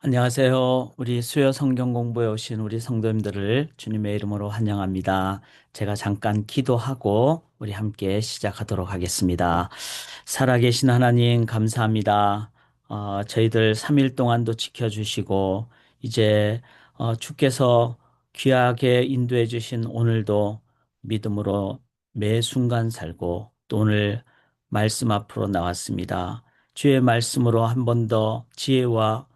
안녕하세요. 우리 수요 성경 공부에 오신 우리 성도님들을 주님의 이름으로 환영합니다. 제가 잠깐 기도하고 우리 함께 시작하도록 하겠습니다. 살아계신 하나님 감사합니다. 저희들 3일 동안도 지켜주시고 이제 주께서 귀하게 인도해 주신 오늘도 믿음으로 매 순간 살고 또 오늘 말씀 앞으로 나왔습니다. 주의 말씀으로 한 번 더 지혜와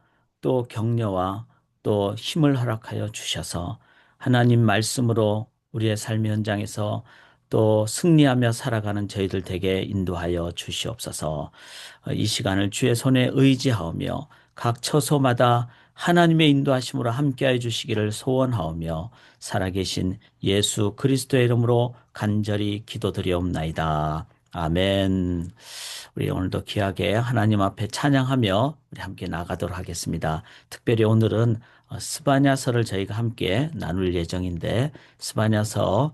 또 격려와 또 힘을 허락하여 주셔서 하나님 말씀으로 우리의 삶의 현장에서 또 승리하며 살아가는 저희들 되게 인도하여 주시옵소서. 이 시간을 주의 손에 의지하오며 각 처소마다 하나님의 인도하심으로 함께하여 주시기를 소원하오며 살아계신 예수 그리스도의 이름으로 간절히 기도드리옵나이다. 아멘. 우리 오늘도 귀하게 하나님 앞에 찬양하며 우리 함께 나가도록 하겠습니다. 특별히 오늘은 스바냐서를 저희가 함께 나눌 예정인데 스바냐서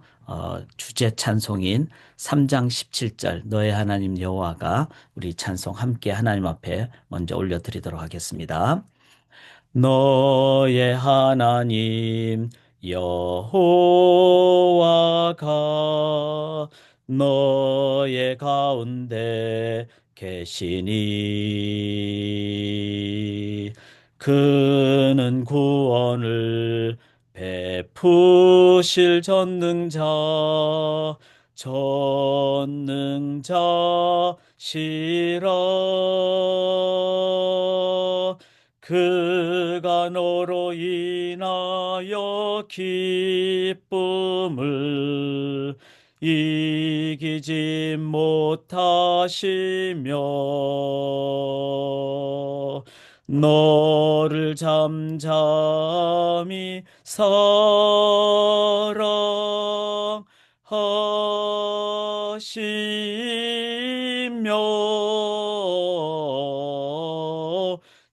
주제 찬송인 3장 17절 너의 하나님 여호와가 우리 찬송 함께 하나님 앞에 먼저 올려드리도록 하겠습니다. 너의 하나님 여호와가 너의 가운데 계시니 그는 구원을 베푸실 전능자시라. 그가 너로 인하여 기쁨을 이기지 못하시며 너를 잠잠히 사랑하시며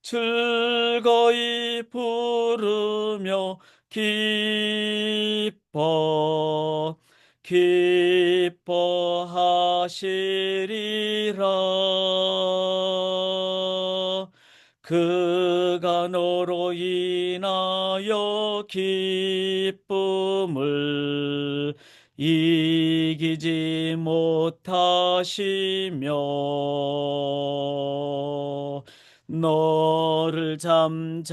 즐거이 부르며 기뻐하시리라. 그가 너로 인하여 기쁨을 이기지 못하시며 너를 잠잠히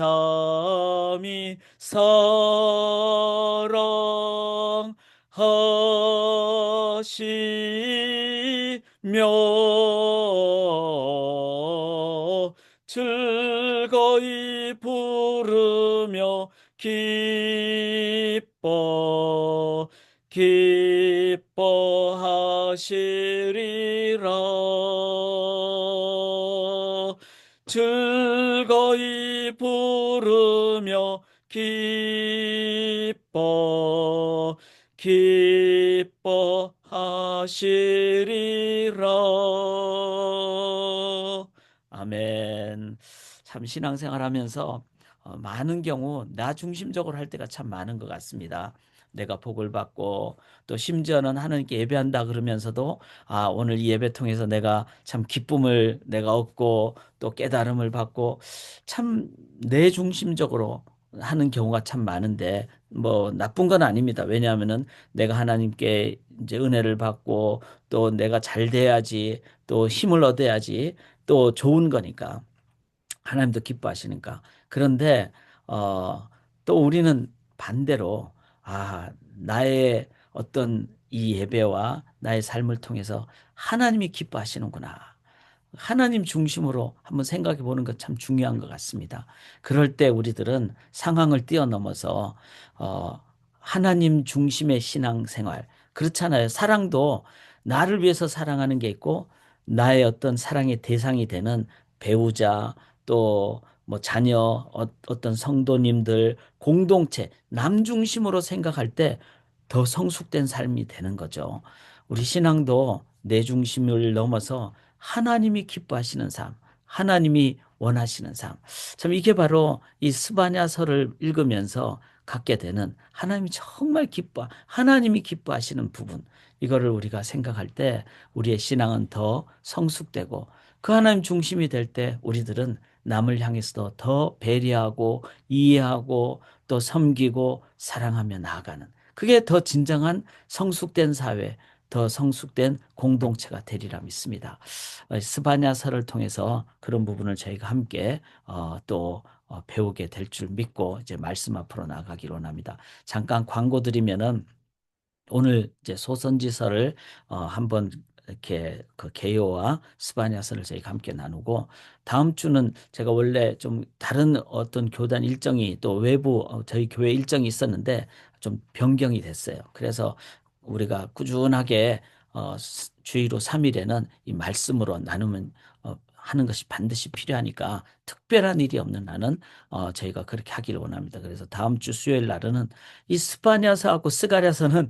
사랑하시며 즐거이 부르며 기뻐하시리라. 즐거이 부르며 기뻐하시리라. 아멘. 참 신앙생활 하면서 많은 경우 나 중심적으로 할 때가 참 많은 것 같습니다. 내가 복을 받고 또 심지어는 하나님께 예배한다 그러면서도 오늘 이 예배 통해서 내가 참 기쁨을 내가 얻고 또 깨달음을 받고 참 내 중심적으로 하는 경우가 참 많은데 뭐 나쁜 건 아닙니다. 왜냐하면은 내가 하나님께 이제 은혜를 받고 또 내가 잘 돼야지 또 힘을 얻어야지 또 좋은 거니까. 하나님도 기뻐하시니까. 그런데 또 우리는 반대로 나의 어떤 이 예배와 나의 삶을 통해서 하나님이 기뻐하시는구나. 하나님 중심으로 한번 생각해 보는 것 참 중요한 것 같습니다. 그럴 때 우리들은 상황을 뛰어넘어서 어, 하나님 중심의 신앙생활 그렇잖아요. 사랑도 나를 위해서 사랑하는 게 있고 나의 어떤 사랑의 대상이 되는 배우자 또 뭐 자녀 어떤 성도님들 공동체 남 중심으로 생각할 때 더 성숙된 삶이 되는 거죠. 우리 신앙도 내 중심을 넘어서 하나님이 기뻐하시는 삶, 하나님이 원하시는 삶. 참 이게 바로 이 스바냐서를 읽으면서 갖게 되는 하나님이 정말 하나님이 기뻐하시는 부분. 이거를 우리가 생각할 때 우리의 신앙은 더 성숙되고 그 하나님 중심이 될 때 우리들은 남을 향해서도 더 배려하고 이해하고 또 섬기고 사랑하며 나아가는 그게 더 진정한 성숙된 사회, 더 성숙된 공동체가 되리라 믿습니다. 스바냐서를 통해서 그런 부분을 저희가 함께 또 배우게 될 줄 믿고 이제 말씀 앞으로 나가기로 원합니다. 잠깐 광고 드리면은 오늘 이제 소선지서를 한번 이렇게 그 개요와 스바냐서를 저희가 함께 나누고 다음 주는 제가 원래 좀 다른 어떤 교단 일정이 또 외부 저희 교회 일정이 있었는데 좀 변경이 됐어요. 그래서 우리가 꾸준하게 주의로 3일에는 이 말씀으로 나누면 하는 것이 반드시 필요하니까 특별한 일이 없는 날은 저희가 그렇게 하기를 원합니다. 그래서 다음 주 수요일 날은 이 스바냐서하고 스가랴서는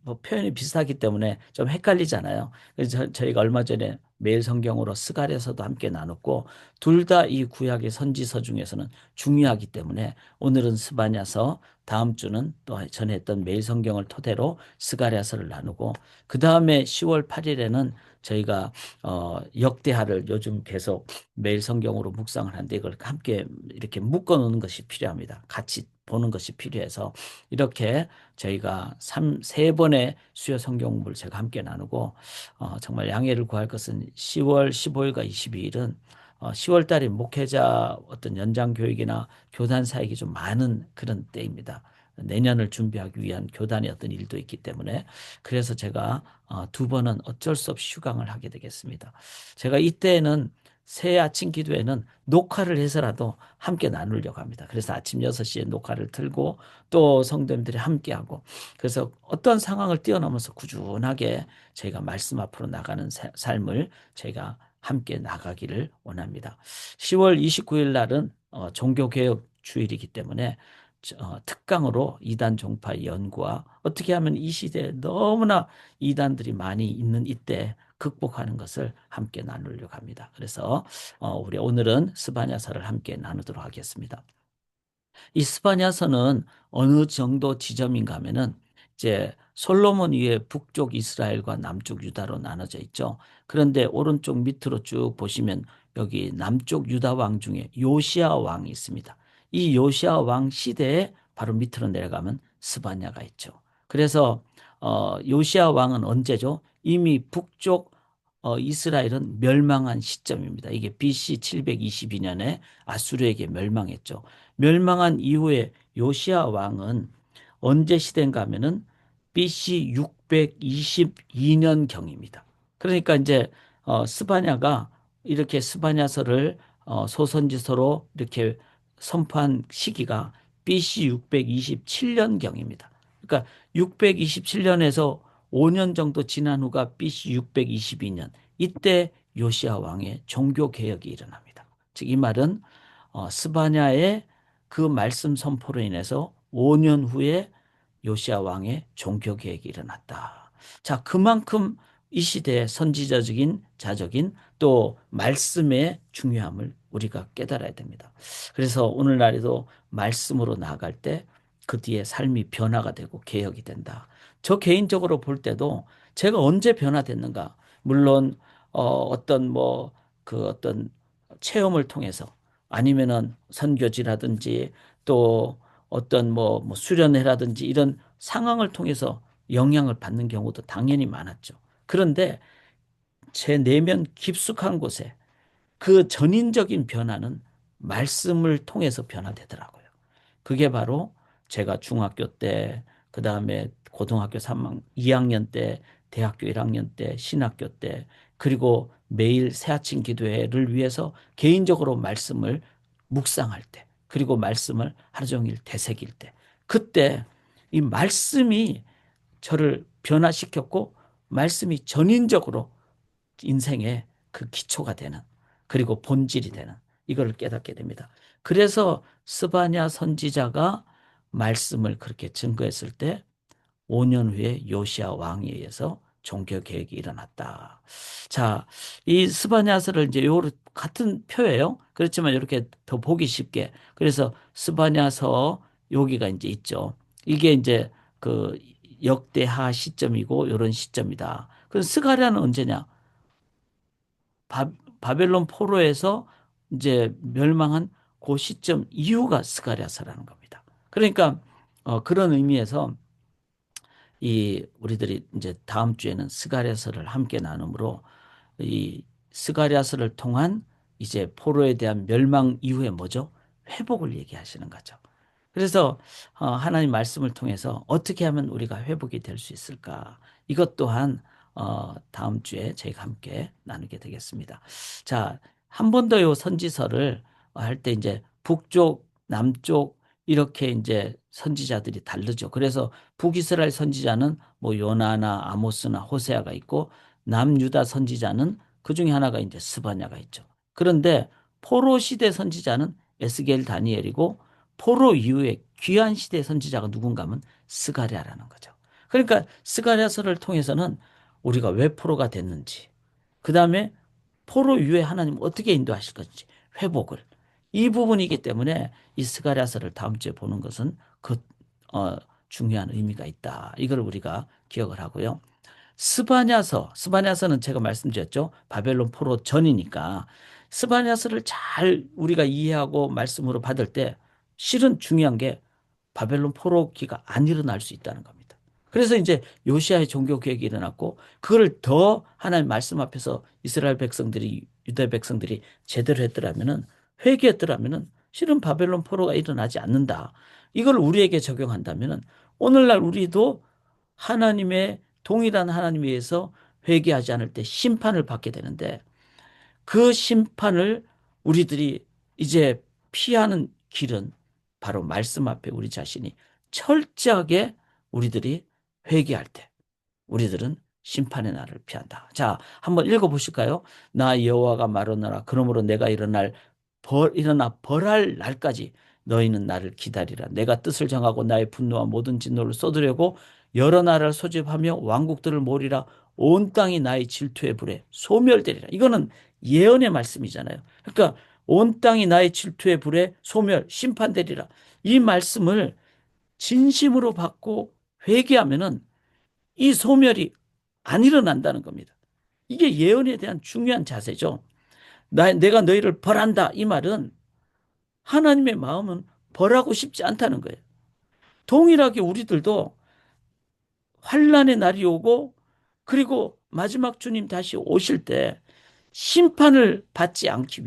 뭐 표현이 비슷하기 때문에 좀 헷갈리잖아요. 그래서 저희가 얼마 전에 매일 성경으로 스가랴서도 함께 나눴고 둘 다 이 구약의 선지서 중에서는 중요하기 때문에 오늘은 스바냐서 다음 주는 또 전에 했던 매일 성경을 토대로 스가랴서를 나누고 그 다음에 10월 8일에는 저희가 역대하를 요즘 계속 매일 성경으로 묵상을 하는데 이걸 함께 이렇게 묶어 놓는 것이 필요합니다. 같이 보는 것이 필요해서 이렇게 저희가 세 번의 수요 성경 공부를 제가 함께 나누고 정말 양해를 구할 것은 10월 15일과 22일은 10월 달에 목회자 어떤 연장 교육이나 교단 사역이 좀 많은 그런 때입니다. 내년을 준비하기 위한 교단의 어떤 일도 있기 때문에 그래서 제가 두 번은 어쩔 수 없이 휴강을 하게 되겠습니다. 제가 이때에는 새 아침 기도회는 녹화를 해서라도 함께 나누려고 합니다. 그래서 아침 6시에 녹화를 틀고 또 성도님들이 함께하고 그래서 어떤 상황을 뛰어넘어서 꾸준하게 저희가 말씀 앞으로 나가는 삶을 저희가 함께 나가기를 원합니다. 10월 29일 날은 종교개혁 주일이기 때문에 특강으로 이단 종파 연구와 어떻게 하면 이 시대에 너무나 이단들이 많이 있는 이때 극복하는 것을 함께 나누려고 합니다. 그래서 우리 오늘은 스바냐서를 함께 나누도록 하겠습니다. 이 스바냐서는 어느 정도 지점인가 하면은 이제 솔로몬 위에 북쪽 이스라엘과 남쪽 유다로 나눠져 있죠. 그런데 오른쪽 밑으로 쭉 보시면 여기 남쪽 유다 왕 중에 요시야 왕이 있습니다. 이 요시야 왕 시대에 바로 밑으로 내려가면 스바냐가 있죠. 그래서 요시야 왕은 언제죠? 이미 북쪽 이스라엘은 멸망한 시점입니다. 이게 BC 722년에 아수르에게 멸망했죠. 멸망한 이후에 요시야 왕은 언제 시대인가 하면은 BC 622년경입니다. 그러니까 이제 스바냐가 이렇게 스바냐서를 소선지서로 이렇게 선포한 시기가 BC 627년경입니다. 그러니까 627년에서 5년 정도 지난 후가 BC 622년 이때 요시야 왕의 종교 개혁이 일어납니다. 즉 이 말은 스바냐의 그 말씀 선포로 인해서 5년 후에 요시야 왕의 종교 개혁이 일어났다. 자, 그만큼 이 시대의 선지자적인 자적인 또 말씀의 중요함을 우리가 깨달아야 됩니다. 그래서 오늘날에도 말씀으로 나아갈 때 그 뒤에 삶이 변화가 되고 개혁이 된다. 저 개인적으로 볼 때도 제가 언제 변화됐는가? 물론 어떤 뭐 그 어떤 체험을 통해서 아니면은 선교지라든지 또 어떤 뭐 수련회라든지 이런 상황을 통해서 영향을 받는 경우도 당연히 많았죠. 그런데 제 내면 깊숙한 곳에 그 전인적인 변화는 말씀을 통해서 변화되더라고요. 그게 바로 제가 중학교 때, 그 다음에 고등학교 2학년 때, 대학교 1학년 때, 신학교 때, 그리고 매일 새아침 기도회를 위해서 개인적으로 말씀을 묵상할 때, 그리고 말씀을 하루 종일 되새길 때, 그때 이 말씀이 저를 변화시켰고, 말씀이 전인적으로 인생의 그 기초가 되는 그리고 본질이 되는 이걸 깨닫게 됩니다. 그래서 스바냐 선지자가 말씀을 그렇게 증거했을 때 5년 후에 요시야 왕에 의해서 종교 개혁이 일어났다. 자, 이 스바냐서를 이제 요 같은 표예요. 그렇지만 이렇게 더 보기 쉽게. 그래서 스바냐서 여기가 이제 있죠. 이게 이제 그 역대하 시점이고 이런 시점이다. 그래서 스가랴는 언제냐? 바, 바벨론 포로에서 이제 멸망한 그 시점 이후가 스가랴서라는 겁니다. 그러니까 그런 의미에서 이 우리들이 이제 다음 주에는 스가랴서를 함께 나누므로 이 스가랴서를 통한 이제 포로에 대한 멸망 이후에 뭐죠? 회복을 얘기하시는 거죠. 그래서 하나님 말씀을 통해서 어떻게 하면 우리가 회복이 될 수 있을까? 이것 또한 다음 주에 저희가 함께 나누게 되겠습니다. 자, 한 번 더 요 선지서를 할 때 이제 북쪽, 남쪽 이렇게 이제 선지자들이 다르죠. 그래서 북이스라엘 선지자는 뭐 요나나 아모스나 호세아가 있고 남유다 선지자는 그 중에 하나가 이제 스바냐가 있죠. 그런데 포로 시대 선지자는 에스겔 다니엘이고 포로 이후에 귀한 시대 선지자가 누군가 하면 스가랴라는 거죠. 그러니까 스가랴서를 통해서는 우리가 왜 포로가 됐는지, 그 다음에 포로 이후에 하나님 어떻게 인도하실 건지, 회복을. 이 부분이기 때문에 이 스가랴서를 다음 주에 보는 것은 어, 중요한 의미가 있다. 이걸 우리가 기억을 하고요. 스바냐서는 제가 말씀드렸죠. 바벨론 포로 전이니까 스바냐서를 잘 우리가 이해하고 말씀으로 받을 때 실은 중요한 게 바벨론 포로기가 안 일어날 수 있다는 겁니다. 그래서 이제 요시아의 종교 개혁이 일어났고 그걸 더 하나님 말씀 앞에서 이스라엘 백성들이 유다 백성들이 제대로 했더라면은 회개했더라면은 실은 바벨론 포로가 일어나지 않는다. 이걸 우리에게 적용한다면은 오늘날 우리도 하나님의 동일한 하나님 위해서 회개하지 않을 때 심판을 받게 되는데 그 심판을 우리들이 이제 피하는 길은 바로 말씀 앞에 우리 자신이 철저하게 우리들이 회개할 때 우리들은 심판의 날을 피한다. 자, 한번 읽어보실까요? 나 여호와가 말하노라. 그러므로 내가 일어나 벌할 날까지 너희는 나를 기다리라. 내가 뜻을 정하고 나의 분노와 모든 진노를 쏟으려고 여러 나라를 소집하며 왕국들을 모으리라. 온 땅이 나의 질투의 불에 소멸되리라. 이거는 예언의 말씀이잖아요. 그러니까 온 땅이 나의 질투의 불에 심판되리라. 이 말씀을 진심으로 받고 회개하면은 이 소멸이 안 일어난다는 겁니다. 이게 예언에 대한 중요한 자세죠. 내가 너희를 벌한다. 이 말은 하나님의 마음은 벌하고 싶지 않다는 거예요. 동일하게 우리들도 환란의 날이 오고 그리고 마지막 주님 다시 오실 때 심판을 받지 않기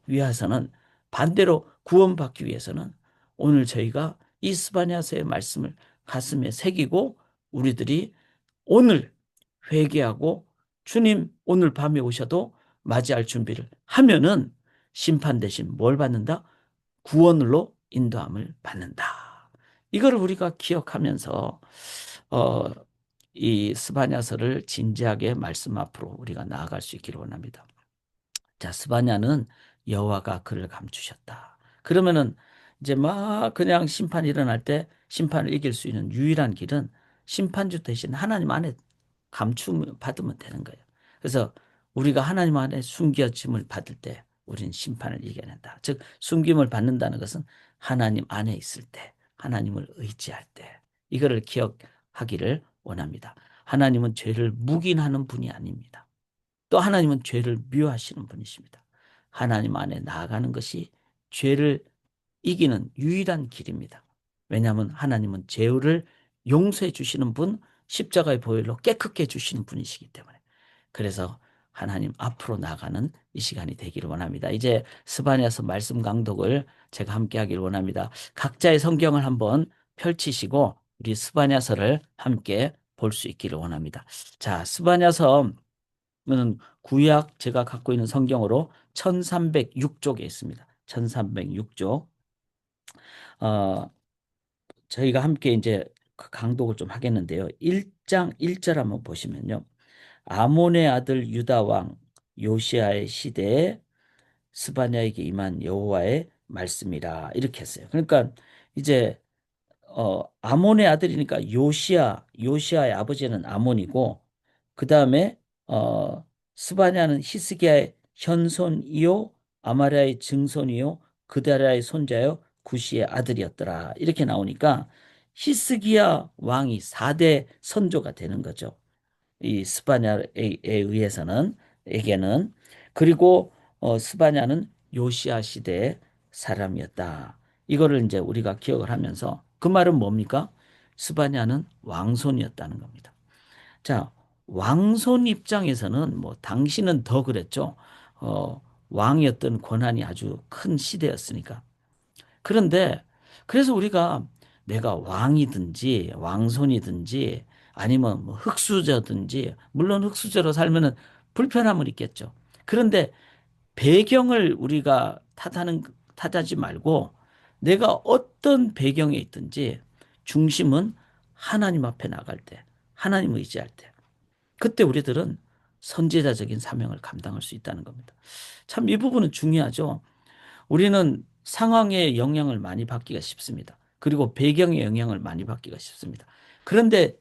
위해서는 반대로 구원받기 위해서는 오늘 저희가 이 스바냐서의 말씀을 가슴에 새기고 우리들이 오늘 회개하고 주님 오늘 밤에 오셔도 맞이할 준비를 하면은 심판 대신 뭘 받는다? 구원으로 인도함을 받는다. 이걸 우리가 기억하면서 어, 이 스바냐서를 진지하게 말씀 앞으로 우리가 나아갈 수 있기를 원합니다. 자, 스바냐는 여호와가 그를 감추셨다. 그러면은 이제 막 그냥 심판이 일어날 때 심판을 이길 수 있는 유일한 길은 심판주 대신 하나님 안에 감춤 받으면 되는 거예요. 그래서 우리가 하나님 안에 숨겨짐을 받을 때 우리는 심판을 이겨낸다. 즉 숨김을 받는다는 것은 하나님 안에 있을 때, 하나님을 의지할 때 이거를 기억하기를 원합니다. 하나님은 죄를 묵인하는 분이 아닙니다. 또 하나님은 죄를 미워하시는 분이십니다. 하나님 안에 나아가는 것이 죄를 이기는 유일한 길입니다. 왜냐하면 하나님은 죄를 용서해 주시는 분, 십자가의 보혈로 깨끗게 해주시는 분이시기 때문에. 그래서 하나님 앞으로 나가는 이 시간이 되기를 원합니다. 이제 스바냐서 말씀 강독을 제가 함께 하기를 원합니다. 각자의 성경을 한번 펼치시고 우리 스바냐서를 함께 볼 수 있기를 원합니다. 자, 스바냐서 는 구약 제가 갖고 있는 성경으로 1306쪽에 있습니다. 1306쪽. 어, 저희가 함께 이제 그 강독을 좀 하겠는데요. 1장 1절 한번 보시면요. 아몬의 아들 유다 왕 요시아의 시대에 스바냐에게 임한 여호와의 말씀이라 이렇게 했어요. 그러니까 이제 아몬의 아들이니까 요시아의 아버지는 아몬이고 그 다음에 스바냐는 히스기야의 현손이요 아마랴의 증손이요 그다랴의 손자요 구시의 아들이었더라. 이렇게 나오니까 히스기야 왕이 4대 선조가 되는 거죠. 이 스바냐에 의해서는 에게는 그리고 스바냐는 요시야 시대의 사람이었다. 이거를 이제 우리가 기억을 하면서 그 말은 뭡니까? 스바냐는 왕손이었다는 겁니다. 자, 왕손 입장에서는 뭐 당신은 더 그랬죠. 어, 왕이었던 권한이 아주 큰 시대였으니까. 그런데 그래서 우리가 내가 왕이든지 왕손이든지 아니면 뭐 흙수저든지 물론 흙수저로 살면은 불편함은 있겠죠. 그런데 배경을 우리가 탓하지 말고 내가 어떤 배경에 있든지 중심은 하나님 앞에 나갈 때, 하나님 의지할 때, 그때 우리들은 선지자적인 사명을 감당할 수 있다는 겁니다. 참 이 부분은 중요하죠. 우리는 상황의 영향을 많이 받기가 쉽습니다. 그리고 배경의 영향을 많이 받기가 쉽습니다. 그런데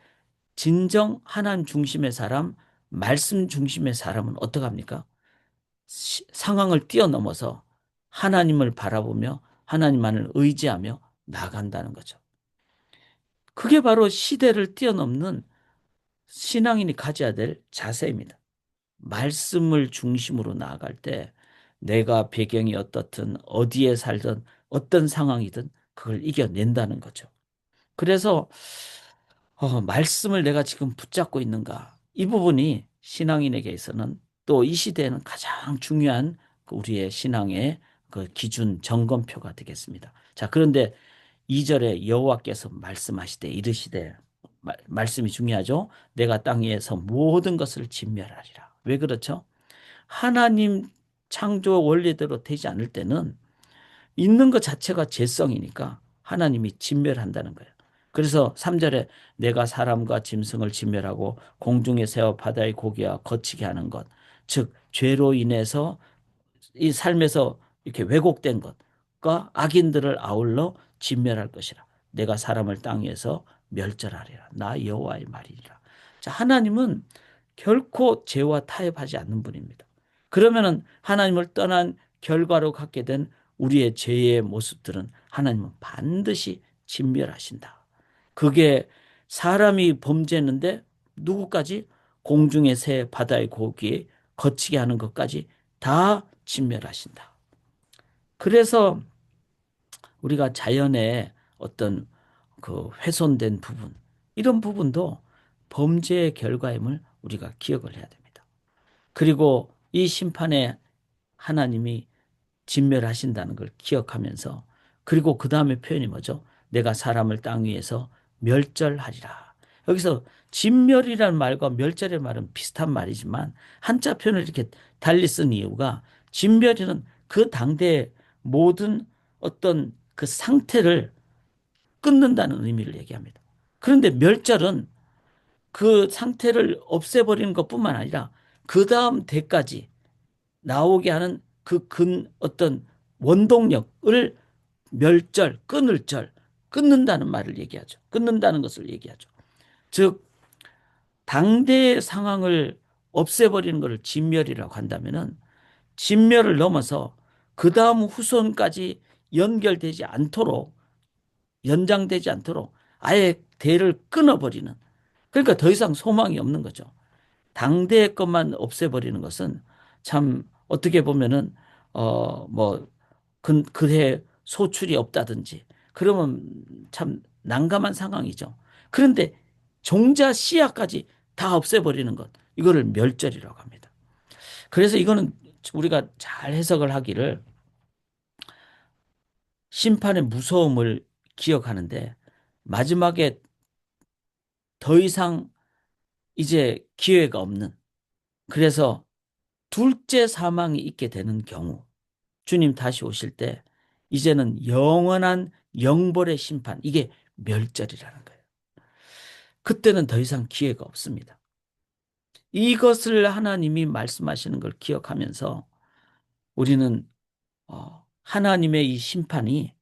진정 하나님 중심의 사람, 말씀 중심의 사람은 어떡합니까? 상황을 뛰어넘어서 하나님을 바라보며 하나님만을 의지하며 나간다는 거죠. 그게 바로 시대를 뛰어넘는 신앙인이 가져야 될 자세입니다. 말씀을 중심으로 나아갈 때 내가 배경이 어떻든 어디에 살든 어떤 상황이든 그걸 이겨낸다는 거죠. 그래서 말씀을 내가 지금 붙잡고 있는가? 이 부분이 신앙인에게 있어서는 또 이 시대에는 가장 중요한 그 우리의 신앙의 그 기준 점검표가 되겠습니다. 자, 그런데 2절에 여호와께서 말씀하시되 이르시되 말씀이 중요하죠. 내가 땅 위에서 모든 것을 진멸하리라. 왜 그렇죠? 하나님 창조 원리대로 되지 않을 때는 있는 것 자체가 죄성이니까 하나님이 진멸한다는 거예요. 그래서 3절에 내가 사람과 짐승을 진멸하고 공중의 새와 바다의 고기와 거치게 하는 것, 즉 죄로 인해서 이 삶에서 이렇게 왜곡된 것과 악인들을 아울러 진멸할 것이라. 내가 사람을 땅 위에서 멸절하리라. 나 여호와의 말이니라. 자, 하나님은 결코 죄와 타협하지 않는 분입니다. 그러면은 하나님을 떠난 결과로 갖게 된 우리의 죄의 모습들은 하나님은 반드시 진멸하신다. 그게 사람이 범죄했는데 누구까지? 공중의 새, 바다의 고기에 거치게 하는 것까지 다 진멸하신다. 그래서 우리가 자연의 어떤 그 훼손된 부분, 이런 부분도 범죄의 결과임을 우리가 기억을 해야 됩니다. 그리고 이 심판에 하나님이 진멸하신다는 걸 기억하면서 그리고 그 다음에 표현이 뭐죠? 내가 사람을 땅 위에서 멸절하리라. 여기서 진멸이라는 말과 멸절의 말은 비슷한 말이지만 한자 표현을 이렇게 달리 쓴 이유가 진멸이는 그 당대의 모든 어떤 그 상태를 끊는다는 의미를 얘기합니다. 그런데 멸절은 그 상태를 없애버리는 것뿐만 아니라 그 다음 대까지 나오게 하는 그 어떤 원동력을 끊을 끊는다는 말을 얘기하죠. 끊는다는 것을 얘기하죠. 즉, 당대의 상황을 없애버리는 것을 진멸이라고 한다면은 진멸을 넘어서 그 다음 후손까지 연결되지 않도록, 연장되지 않도록 아예 대를 끊어버리는, 그러니까 더 이상 소망이 없는 거죠. 당대의 것만 없애버리는 것은 참 어떻게 보면은 뭐 그해 소출이 없다든지 그러면 참 난감한 상황이죠. 그런데 종자 씨앗까지 다 없애버리는 것, 이거를 멸절이라고 합니다. 그래서 이거는 우리가 잘 해석을 하기를 심판의 무서움을 기억하는데 마지막에 더 이상 이제 기회가 없는, 그래서 둘째 사망이 있게 되는 경우 주님 다시 오실 때 이제는 영원한 영벌의 심판, 이게 멸절이라는 거예요. 그때는 더 이상 기회가 없습니다. 이것을 하나님이 말씀하시는 걸 기억하면서 우리는 하나님의 이 심판이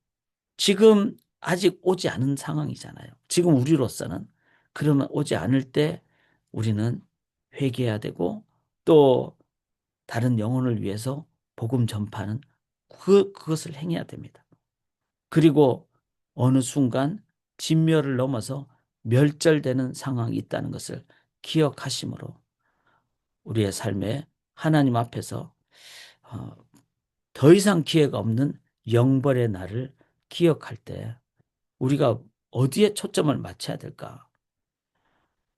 지금 아직 오지 않은 상황이잖아요. 지금 우리로서는. 그러면 오지 않을 때 우리는 회개해야 되고 또 다른 영혼을 위해서 복음 전파는 그것을 행해야 됩니다. 그리고 어느 순간 진멸을 넘어서 멸절되는 상황이 있다는 것을 기억하심으로 우리의 삶에 하나님 앞에서 어, 더 이상 기회가 없는 영벌의 날을 기억할 때 우리가 어디에 초점을 맞춰야 될까?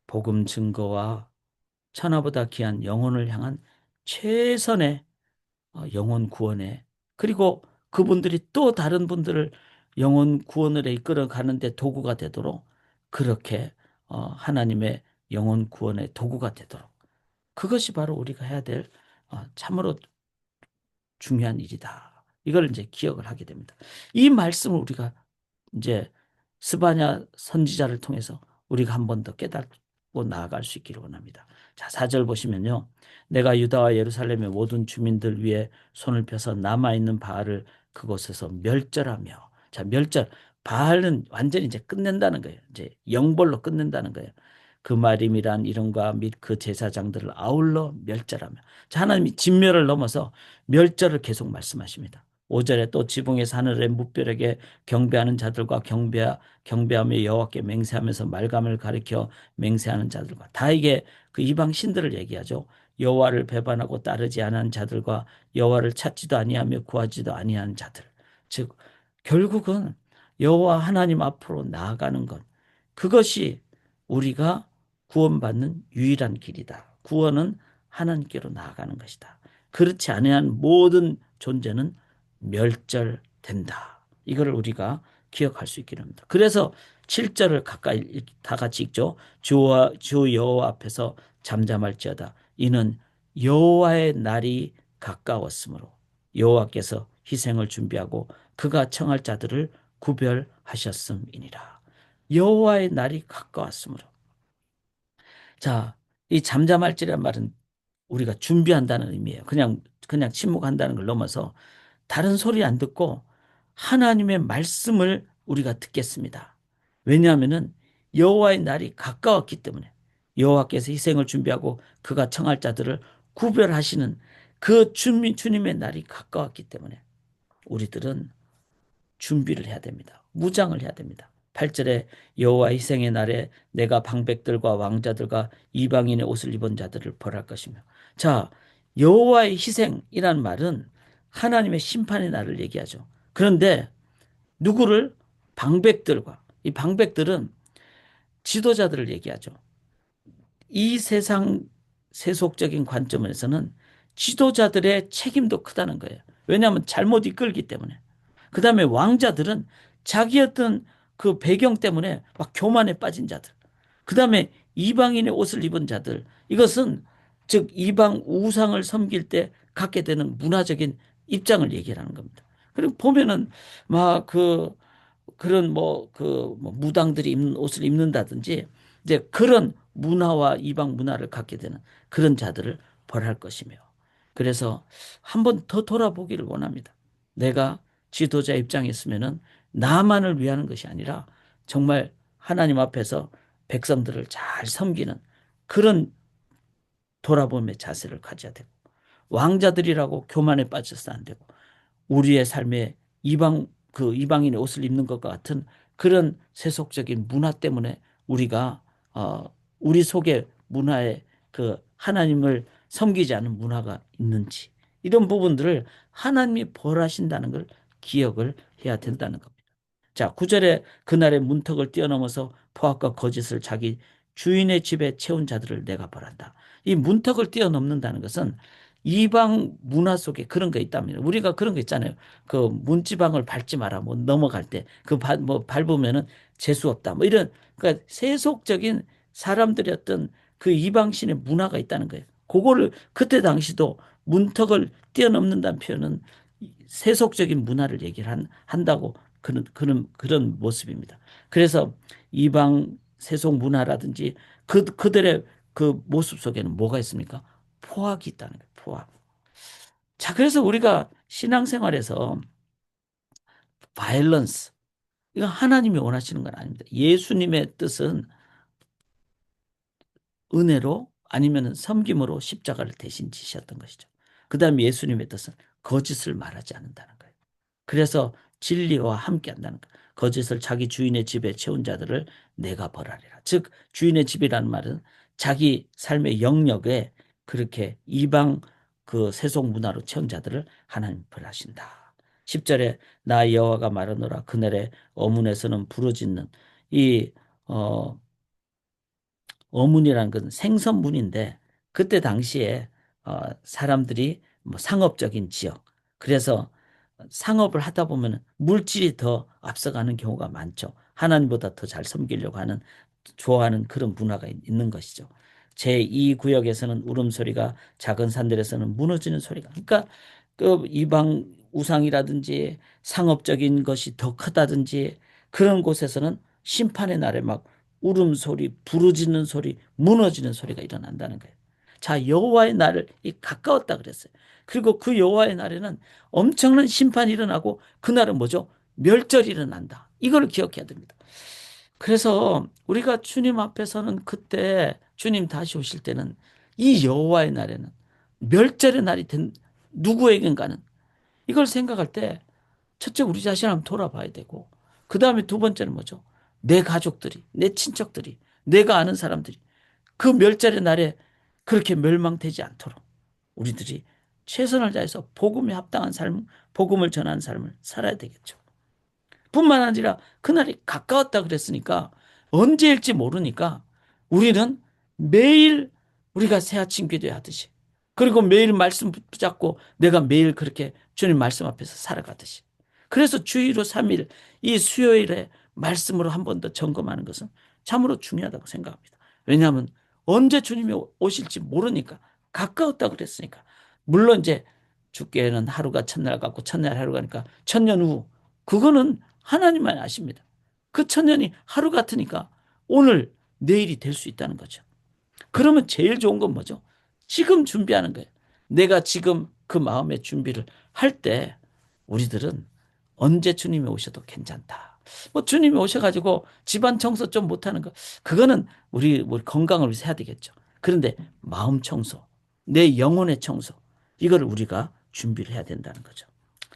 복음 증거와 천하보다 귀한 영혼을 향한 최선의 영혼 구원에, 그리고 그분들이 또 다른 분들을 영혼 구원으로 이끌어 가는데 도구가 되도록, 그렇게 하나님의 영혼 구원의 도구가 되도록, 그것이 바로 우리가 해야 될 참으로 중요한 일이다. 이걸 이제 기억을 하게 됩니다. 이 말씀을 우리가 이제 스바냐 선지자를 통해서 우리가 한 번 더 깨닫고 나아갈 수 있기를 원합니다. 자, 4절 보시면요. 내가 유다와 예루살렘의 모든 주민들 위에 손을 펴서 남아있는 바알을 그곳에서 멸절하며. 자, 멸절. 바알은 완전히 이제 끝낸다는 거예요. 이제 영벌로 끝낸다는 거예요. 그 말임이란 이름과 및 그 제사장들을 아울러 멸절하며. 자, 하나님이 진멸을 넘어서 멸절을 계속 말씀하십니다. 5절에 또 지붕에서 하늘의 무뼈에게 경배하는 자들과 경배하며 여호와께 맹세하면서 말감을 가리켜 맹세하는 자들과, 다 이게 그 이방 신들을 얘기하죠. 여호와를 배반하고 따르지 않은 자들과 여호와를 찾지도 아니하며 구하지도 아니하는 자들. 즉 결국은 여호와 하나님 앞으로 나아가는 것, 그것이 우리가 구원받는 유일한 길이다. 구원은 하나님께로 나아가는 것이다. 그렇지 아니한 모든 존재는 멸절된다. 이거를 우리가 기억할 수 있기를 합니다. 그래서 7절을 가까이 다 같이 읽죠. 주 여호와 앞에서 잠잠할지어다. 이는 여호와의 날이 가까웠으므로 여호와께서 희생을 준비하고 그가 청할 자들을 구별하셨음이니라. 여호와의 날이 가까웠으므로. 자, 이 잠잠할지란 말은 우리가 준비한다는 의미예요. 그냥 침묵한다는 걸 넘어서 다른 소리 안 듣고 하나님의 말씀을 우리가 듣겠습니다. 왜냐하면은 여호와의 날이 가까웠기 때문에, 여호와께서 희생을 준비하고 그가 청할 자들을 구별하시는 그 주님의 날이 가까웠기 때문에 우리들은 준비를 해야 됩니다. 무장을 해야 됩니다. 8절에 여호와 희생의 날에 내가 방백들과 왕자들과 이방인의 옷을 입은 자들을 벌할 것이며. 자, 여호와의 희생이라는 말은 하나님의 심판의 날을 얘기하죠. 그런데 누구를? 방백들과, 이 방백들은 지도자들을 얘기하죠. 이 세상 세속적인 관점에서는 지도자들의 책임도 크다는 거예요. 왜냐하면 잘못 이끌기 때문에. 그 다음에 왕자들은 자기 어떤 그 배경 때문에 막 교만에 빠진 자들. 그 다음에 이방인의 옷을 입은 자들. 이것은 즉 이방 우상을 섬길 때 갖게 되는 문화적인 입장을 얘기하는 겁니다. 그리고 보면은 막 그런 뭐 무당들이 입는 옷을 입는다든지 이제 그런 문화와 이방 문화를 갖게 되는 그런 자들을 벌할 것이며. 그래서 한번 더 돌아보기를 원합니다. 내가 지도자 입장에 있으면은 나만을 위하는 것이 아니라 정말 하나님 앞에서 백성들을 잘 섬기는 그런 돌아봄의 자세를 가져야 되고, 왕자들이라고 교만에 빠져서 안 되고, 우리의 삶에 이방인의 옷을 입는 것과 같은 그런 세속적인 문화 때문에 우리가 우리 속에 문화에 그 하나님을 섬기지 않은 문화가 있는지, 이런 부분들을 하나님이 벌하신다는 걸 기억을 해야 된다는 겁니다. 자, 9절에 그날의 문턱을 뛰어넘어서 포악과 거짓을 자기 주인의 집에 채운 자들을 내가 벌한다. 이 문턱을 뛰어넘는다는 것은 이방 문화 속에 그런 거 있다면, 우리가 그런 거 있잖아요. 그 문지방을 밟지 마라. 뭐 넘어갈 때 뭐 밟으면은 재수 없다. 뭐 이런, 그러니까 세속적인 사람들의 어떤 그 이방신의 문화가 있다는 거예요. 그거를 그때 당시도 문턱을 뛰어넘는다는 표현은 세속적인 문화를 얘기를 한다고 그런 모습입니다. 그래서 이방 세속 문화라든지 그들의 그 모습 속에는 뭐가 있습니까? 포악이 있다는 거예요. 포악. 자, 그래서 우리가 신앙생활에서 바이런스, 이거 하나님이 원하시는 건 아닙니다. 예수님의 뜻은 은혜로 아니면 섬김으로 십자가를 대신 지셨던 것이죠. 그 다음에 예수님의 뜻은 거짓을 말하지 않는다는 거예요. 그래서 진리와 함께 한다는 것. 거짓을 자기 주인의 집에 채운 자들을 내가 벌하리라. 즉 주인의 집이라는 말은 자기 삶의 영역에 그렇게 이방 그 세속 문화로 채운 자들을 하나님 벌하신다. 10절에 나 여호와가 말하노라 그날에 어문에서는 부르짖는 이 어, 어문이라는 것은 생선문인데 그때 당시에 사람들이 뭐 상업적인 지역 그래서 상업을 하다 보면 물질이 더 앞서가는 경우가 많죠. 하나님보다 더 잘 섬기려고 하는 좋아하는 그런 문화가 있는 것이죠. 제2구역에서는 울음소리가 작은 산들에서는 무너지는 소리가 그러니까 그 이방 우상이라든지 상업적인 것이 더 크다든지 그런 곳에서는 심판의 날에 막 울음소리, 부르짖는 소리, 무너지는 소리가 일어난다는 거예요. 자, 여호와의 날을 가까웠다 그랬어요. 그리고 그 여호와의 날에는 엄청난 심판이 일어나고 그날은 뭐죠? 멸절이 일어난다. 이걸 기억해야 됩니다. 그래서 우리가 주님 앞에서는 그때 주님 다시 오실 때는 이 여호와의 날에는 멸절의 날이 된 누구에겐가는 이걸 생각할 때 첫째 우리 자신 한번 돌아봐야 되고 그 다음에 두 번째는 뭐죠? 내 가족들이, 내 친척들이, 내가 아는 사람들이 그 멸절의 날에 그렇게 멸망되지 않도록 우리들이 최선을 다해서 복음에 합당한 삶, 복음을 전하는 삶을 살아야 되겠죠. 뿐만 아니라 그날이 가까웠다 그랬으니까 언제일지 모르니까 우리는 매일 우리가 새 아침 기도하듯이 그리고 매일 말씀 붙잡고 내가 매일 그렇게 주님 말씀 앞에서 살아가듯이 그래서 주일로 3일 이 수요일에 말씀으로 한 번 더 점검하는 것은 참으로 중요하다고 생각합니다. 왜냐하면 언제 주님이 오실지 모르니까 가까웠다 그랬으니까 물론 이제 주께는 하루가 첫날 같고 첫날 하루 가니까 천년 후 그거는 하나님만 아십니다. 그 천년이 하루 같으니까 오늘 내일이 될 수 있다는 거죠. 그러면 제일 좋은 건 뭐죠? 지금 준비하는 거예요. 내가 지금 그 마음의 준비를 할 때 우리들은 언제 주님이 오셔도 괜찮다. 뭐 주님이 오셔가지고 집안 청소 좀 못하는 거 그거는 우리 건강을 위해서 해야 되겠죠. 그런데 마음 청소, 내 영혼의 청소 이거를 우리가 준비를 해야 된다는 거죠.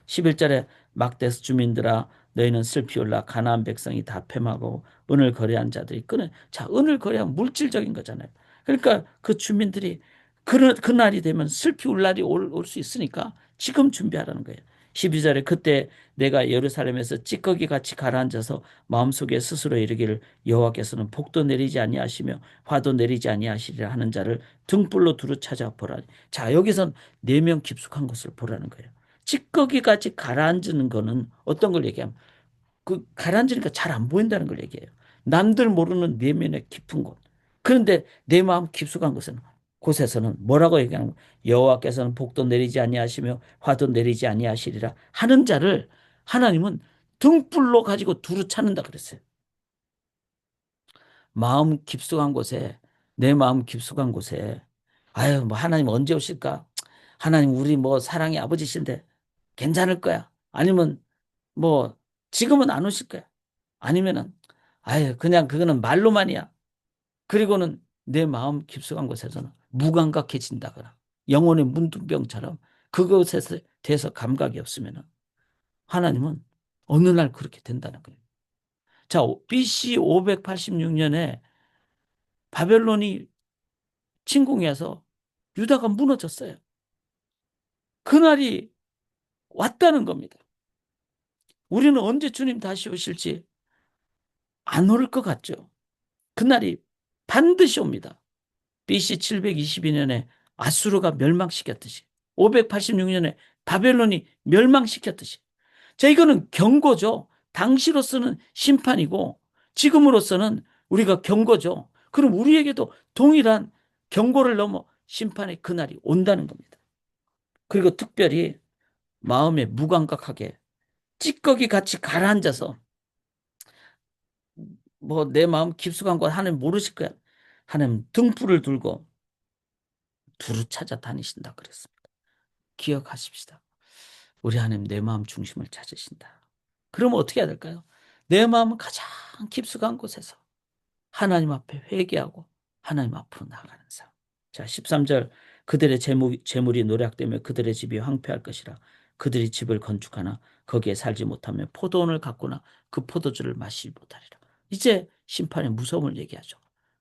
11절에 막대스 주민들아 너희는 슬피 울라 가나안 백성이 다 패하고 은을 거래한 자들이 끊어. 자, 은을 거래하면 물질적인 거잖아요. 그러니까 그 주민들이 그 날이 되면 슬피 울 날이 올 수 있으니까 지금 준비하라는 거예요. 12절에 그때 내가 예루살렘에서 찌꺼기 같이 가라앉아서 마음속에 스스로 이르기를 여호와께서는 복도 내리지 아니하시며 화도 내리지 아니하시리라 하는 자를 등불로 두루 찾아 보라. 자, 여기선 내면 깊숙한 것을 보라는 거예요. 찌꺼기같이 가라앉는 거는 어떤 걸 얘기하면 그 가라앉으니까 잘 안 보인다는 걸 얘기해요. 남들 모르는 내면의 깊은 곳. 그런데 내 마음 깊숙한 곳은 곳에서는 뭐라고 얘기하는 거예요? 여호와께서는 복도 내리지 아니하시며 화도 내리지 아니하시리라 하는 자를 하나님은 등불로 가지고 두루 찾는다 그랬어요. 마음 깊숙한 곳에 내 마음 깊숙한 곳에 아유 뭐 하나님 언제 오실까? 하나님 우리 뭐 사랑의 아버지신데 괜찮을 거야. 아니면 뭐 지금은 안 오실 거야. 아니면은 아유 그냥 그거는 말로만이야. 그리고는 내 마음 깊숙한 곳에서는 무감각해진다거나 영혼의 문둥병처럼 그것에 대해서 감각이 없으면은 하나님은 어느 날 그렇게 된다는 거예요. 자, BC 586년에 바벨론이 침공해서 유다가 무너졌어요. 그날이 왔다는 겁니다. 우리는 언제 주님 다시 오실지 안 올 것 같죠. 그날이 반드시 옵니다. BC 722년에 아수르가 멸망시켰듯이 586년에 바벨론이 멸망시켰듯이 자 이거는 경고죠. 당시로서는 심판이고 지금으로서는 우리가 경고죠. 그럼 우리에게도 동일한 경고를 넘어 심판의 그날이 온다는 겁니다. 그리고 특별히 마음에 무감각하게 찌꺼기 같이 가라앉아서 뭐 내 마음 깊숙한 걸 하나님 모르실 거야. 하나님 등불을 들고 두루 찾아 다니신다 그랬습니다. 기억하십시다. 우리 하나님 내 마음 중심을 찾으신다. 그러면 어떻게 해야 될까요? 내 마음은 가장 깊숙한 곳에서 하나님 앞에 회개하고 하나님 앞으로 나아가는 삶. 자, 13절 그들의 재물이 노략되며 그들의 집이 황폐할 것이라. 그들이 집을 건축하나 거기에 살지 못하며 포도원을 갖거나 그 포도주를 마시지 못하리라. 이제 심판의 무서움을 얘기하죠.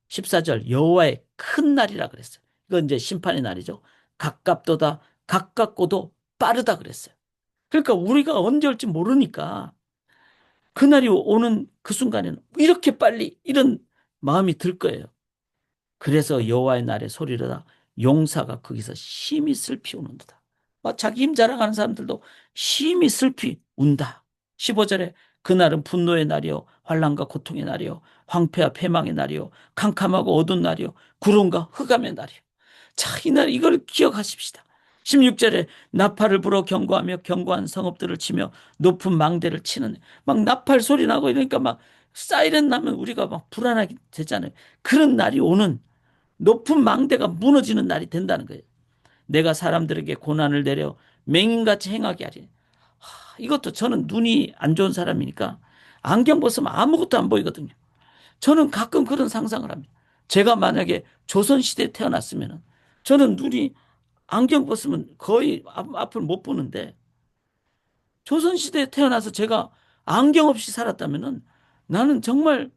14절 여호와의 큰 날이라 그랬어요. 이건 이제 심판의 날이죠. 가깝도다 가깝고도 빠르다 그랬어요. 그러니까 우리가 언제 올지 모르니까 그날이 오는 그 순간에는 이렇게 빨리 이런 마음이 들 거예요. 그래서 여호와의 날에 소리로다 용사가 거기서 심히 슬피 우는도다. 막 자기 힘 자랑하는 사람들도 심히 슬피 운다. 15절에 그날은 분노의 날이요 환난과 고통의 날이요 황폐와 패망의 날이요 캄캄하고 어두운 날이요 구름과 흑암의 날이요. 자, 이날 이걸 기억하십시다. 16절에 나팔을 불어 경고하며 견고한 성읍들을 치며 높은 망대를 치는 막 나팔 소리 나고 이러니까 막 사이렌 나면 우리가 막 불안하게 되잖아요. 그런 날이 오는 높은 망대가 무너지는 날이 된다는 거예요. 내가 사람들에게 고난을 내려 맹인같이 행하게 하리. 이것도 저는 눈이 안 좋은 사람이니까 안경 벗으면 아무것도 안 보이거든요. 저는 가끔 그런 상상을 합니다. 제가 만약에 조선시대에 태어났으면 저는 눈이 안경 벗으면 거의 앞을 못 보는데 조선시대에 태어나서 제가 안경 없이 살았다면 나는 정말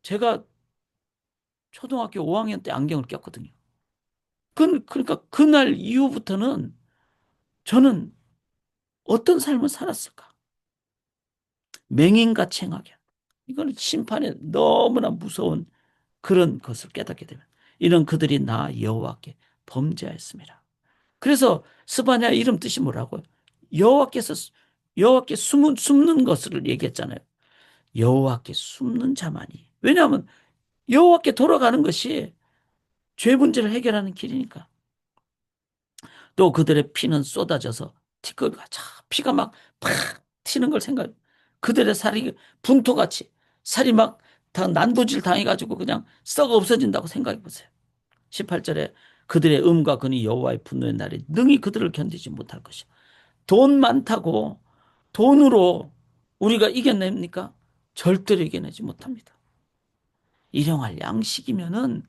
제가 초등학교 5학년 때 안경을 꼈거든요. 그러니까 그날 이후부터는 저는 어떤 삶을 살았을까? 맹인같이 행하게. 이거는 심판에 너무나 무서운 그런 것을 깨닫게 되면 이런 그들이 나 여호와께 범죄하였습니다. 그래서 스바냐 이름 뜻이 뭐라고요? 여호와께서 여호와께 숨는 것을 얘기했잖아요. 여호와께 숨는 자만이. 왜냐하면 여호와께 돌아가는 것이 죄 문제를 해결하는 길이니까. 또 그들의 피는 쏟아져서 티끌과 자 피가 막 팍 튀는 걸 생각. 그들의 살이 분토같이 살이 막 다 난도질 당해가지고 그냥 썩어 없어진다고 생각해 보세요. 18절에 그들의 음과 근이 여호와의 분노의 날에 능히 그들을 견디지 못할 것이야. 돈 많다고 돈으로 우리가 이겨냅니까? 절대로 이겨내지 못합니다. 일용할 양식이면은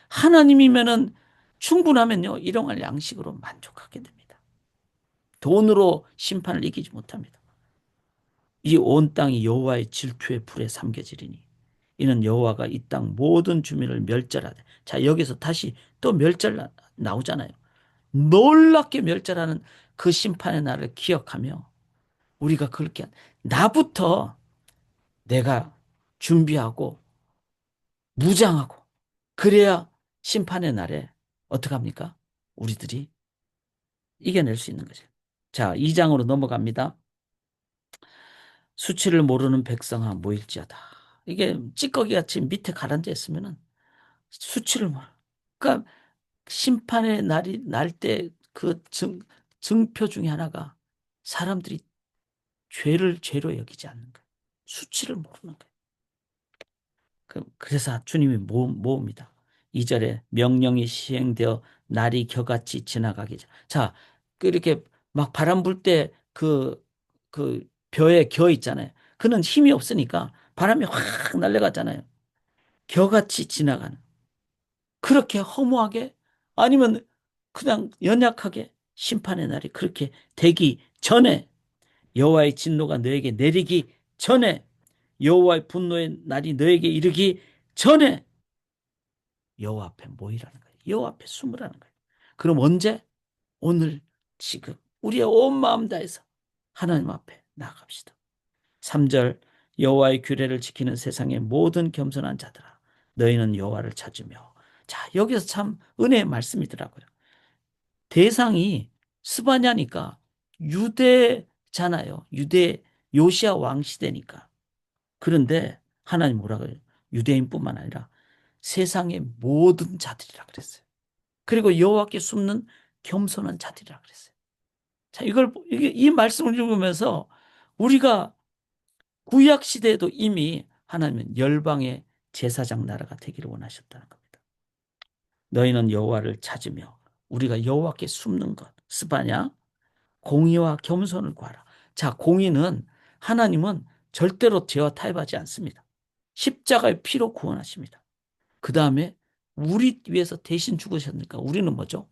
하나님이면은 충분하면요 일용할 양식으로 만족하게 됩니다. 돈으로 심판을 이기지 못합니다. 이 온 땅이 여호와의 질투의 불에 삼겨지리니 이는 여호와가 이 땅 모든 주민을 멸절하되 자 여기서 다시 또 멸절 나오잖아요. 놀랍게 멸절하는 그 심판의 날을 기억하며 우리가 그렇게 나부터 내가 준비하고 무장하고 그래야 심판의 날에 어떡합니까? 우리들이 이겨낼 수 있는 거죠. 자, 2장으로 넘어갑니다. 수치를 모르는 백성아 모일지어다. 이게 찌꺼기같이 밑에 가라앉아 있으면은 수치를 몰라. 그러니까 심판의 날이 날 때 그 증표 중에 하나가 사람들이 죄를 죄로 여기지 않는 거예요. 수치를 모르는 거예요. 그래서 주님이 모읍니다. 2절에 명령이 시행되어 날이 겨같이 지나가기 전. 자, 이렇게 막 바람 불 때 그 벼에 겨 있잖아요. 그는 힘이 없으니까 바람이 확 날아가잖아요. 겨같이 지나가는. 그렇게 허무하게 아니면 그냥 연약하게 심판의 날이 그렇게 되기 전에 여호와의 진노가 너에게 내리기 전에 여호와의 분노의 날이 너에게 이르기 전에 여호와 앞에 모이라는 거예요. 여호와 앞에 숨으라는 거예요. 그럼 언제? 오늘 지금 우리의 온 마음 다해서 하나님 앞에 나아갑시다. 3절 여호와의 규례를 지키는 세상의 모든 겸손한 자들아 너희는 여호와를 찾으며 자 여기서 참 은혜의 말씀이더라고요. 대상이 스바냐니까 유대잖아요. 유대 요시아 왕 시대니까. 그런데 하나님 뭐라 그래요? 유대인뿐만 아니라 세상의 모든 자들이라 그랬어요. 그리고 여호와께 숨는 겸손한 자들이라 그랬어요. 자, 이 말씀을 읽으면서 우리가 구약 시대에도 이미 하나님은 열방의 제사장 나라가 되기를 원하셨다는 겁니다. 너희는 여호와를 찾으며 우리가 여호와께 숨는 것 스바냐 공의와 겸손을 구하라. 자, 공의는 하나님은 절대로 죄와 타협하지 않습니다. 십자가의 피로 구원하십니다. 그 다음에 우리 위해서 대신 죽으셨으니까 우리는 뭐죠?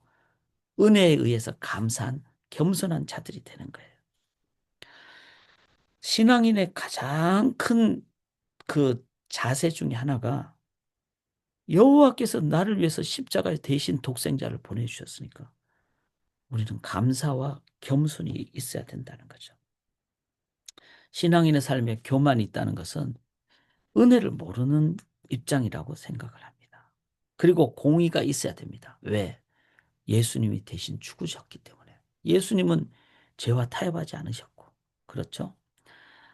은혜에 의해서 감사한 겸손한 자들이 되는 거예요. 신앙인의 가장 큰 그 자세 중에 하나가 여호와께서 나를 위해서 십자가에 대신 독생자를 보내주셨으니까 우리는 감사와 겸손이 있어야 된다는 거죠. 신앙인의 삶에 교만이 있다는 것은 은혜를 모르는 입장이라고 생각을 합니다. 그리고 공의가 있어야 됩니다. 왜? 예수님이 대신 죽으셨기 때문에. 예수님은 죄와 타협하지 않으셨고. 그렇죠?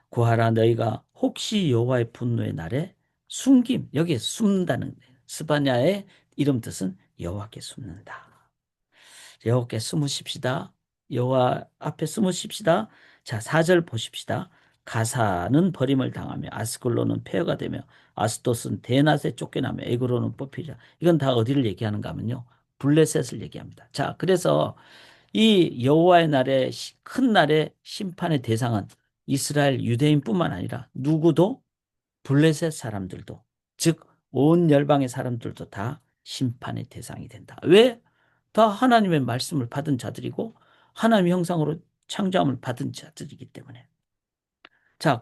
구하라 너희가 혹시 여호와의 분노의 날에 숨김. 여기에 숨는다는 스바냐의 이름 뜻은 여호와께 숨는다. 여호와께 숨으십시다. 여호와 앞에 숨으십시다. 자, 4절 보십시다. 가사는 버림을 당하며 아스글론은 폐허가 되며 아스돗은 대낮에 쫓겨나며 에그로는 뽑히리라. 이건 다 어디를 얘기하는가 하면요. 블레셋을 얘기합니다. 자, 그래서 이 여호와의 날에 큰 날의 심판의 대상은 이스라엘 유대인뿐만 아니라 누구도 블레셋 사람들도 즉 온 열방의 사람들도 다 심판의 대상이 된다. 왜? 다 하나님의 말씀을 받은 자들이고 하나님의 형상으로 창조함을 받은 자들이기 때문에. 자,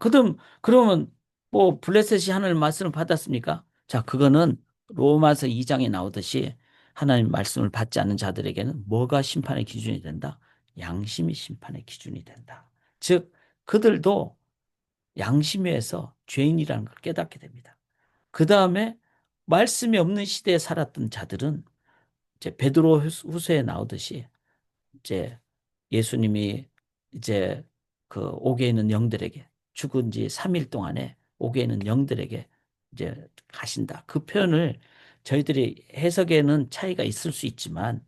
그러면 뭐 블레셋이 하나님 말씀을 받았습니까? 자, 그거는 로마서 2장에 나오듯이 하나님 말씀을 받지 않는 자들에게는 뭐가 심판의 기준이 된다? 양심이 심판의 기준이 된다. 즉, 그들도 양심에서 죄인이라는 걸 깨닫게 됩니다. 그 다음에 말씀이 없는 시대에 살았던 자들은 이제 베드로 후서에 나오듯이 이제 예수님이 이제 그 옥에 있는 영들에게 죽은 지 3일 동안에 옥에 있는 영들에게 이제 가신다. 그 표현을 저희들이 해석에는 차이가 있을 수 있지만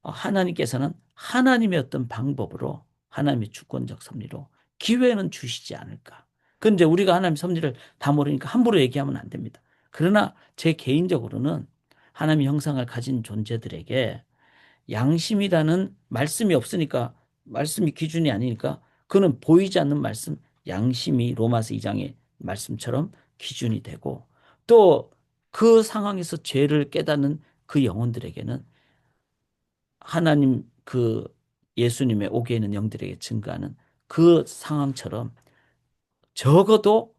하나님께서는 하나님의 어떤 방법으로 하나님의 주권적 섭리로 기회는 주시지 않을까. 그런데 우리가 하나님의 섭리를 다 모르니까 함부로 얘기하면 안 됩니다. 그러나 제 개인적으로는 하나님의 형상을 가진 존재들에게 양심이라는 말씀이 없으니까 말씀이 기준이 아니니까 그는 보이지 않는 말씀, 양심이 로마서 2장의 말씀처럼 기준이 되고 또 그 상황에서 죄를 깨닫는 그 영혼들에게는 하나님 그 예수님의 옥에 있는 영들에게 증거하는 그 상황처럼 적어도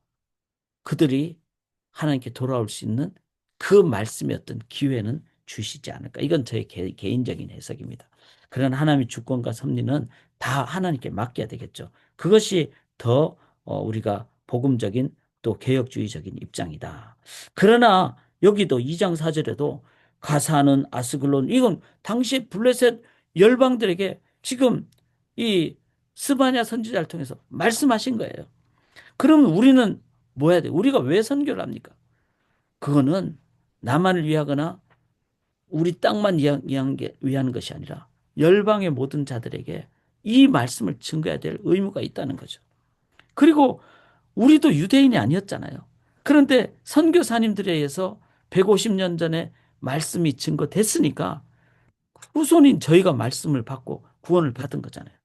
그들이 하나님께 돌아올 수 있는 그 말씀의 어떤 기회는 주시지 않을까. 이건 저의 개인적인 해석입니다. 그러나 하나님의 주권과 섭리는 다 하나님께 맡겨야 되겠죠. 그것이 더 우리가 복음적인 또 개혁주의적인 입장이다. 그러나 여기도 2장 4절에도 가사는 아스글론 이건 당시 블레셋 열방들에게 지금 이 스바냐 선지자를 통해서 말씀하신 거예요. 그러면 우리는 뭐 해야 돼? 우리가 왜 선교를 합니까? 그거는 나만을 위하거나 우리 땅만 위한 것이 아니라 열방의 모든 자들에게 이 말씀을 증거해야 될 의무가 있다는 거죠. 그리고 우리도 유대인이 아니었잖아요. 그런데 선교사님들에 의해서 150년 전에 말씀이 증거됐으니까 후손인 저희가 말씀을 받고 구원을 받은 거잖아요.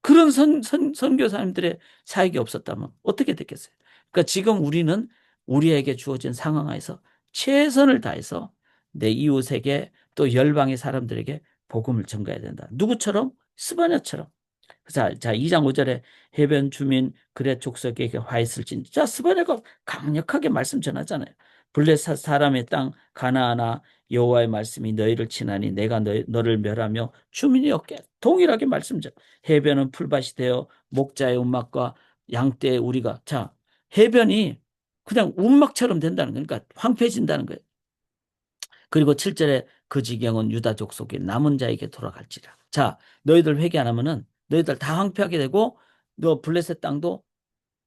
그런 선교사님들의 사역이 없었다면 어떻게 됐겠어요? 그러니까 지금 우리는 우리에게 주어진 상황에서 최선을 다해서 내 이웃에게 또 열방의 사람들에게 복음을 전가해야 된다. 누구처럼? 스바냐처럼. 자, 2장 5절에 해변 주민 그렛 족속에게 화 있을진. 자, 스바냐가 강력하게 말씀 전하잖아요. 블레셋 사람의 땅 가나안아 여호와의 말씀이 너희를 치나니 내가 너를 멸하며 주민이 없게 동일하게 말씀 전. 해변은 풀밭이 되어 목자의 운막과 양떼의 우리가 자, 해변이 그냥 운막처럼 된다는 거니까 그러니까 황폐해진다는 거예요. 그리고 7절에 그 지경은 유다 족속의 남은 자에게 돌아갈지라. 자, 너희들 회개 안 하면은 너희들 다 황폐하게 되고 너 블레셋 땅도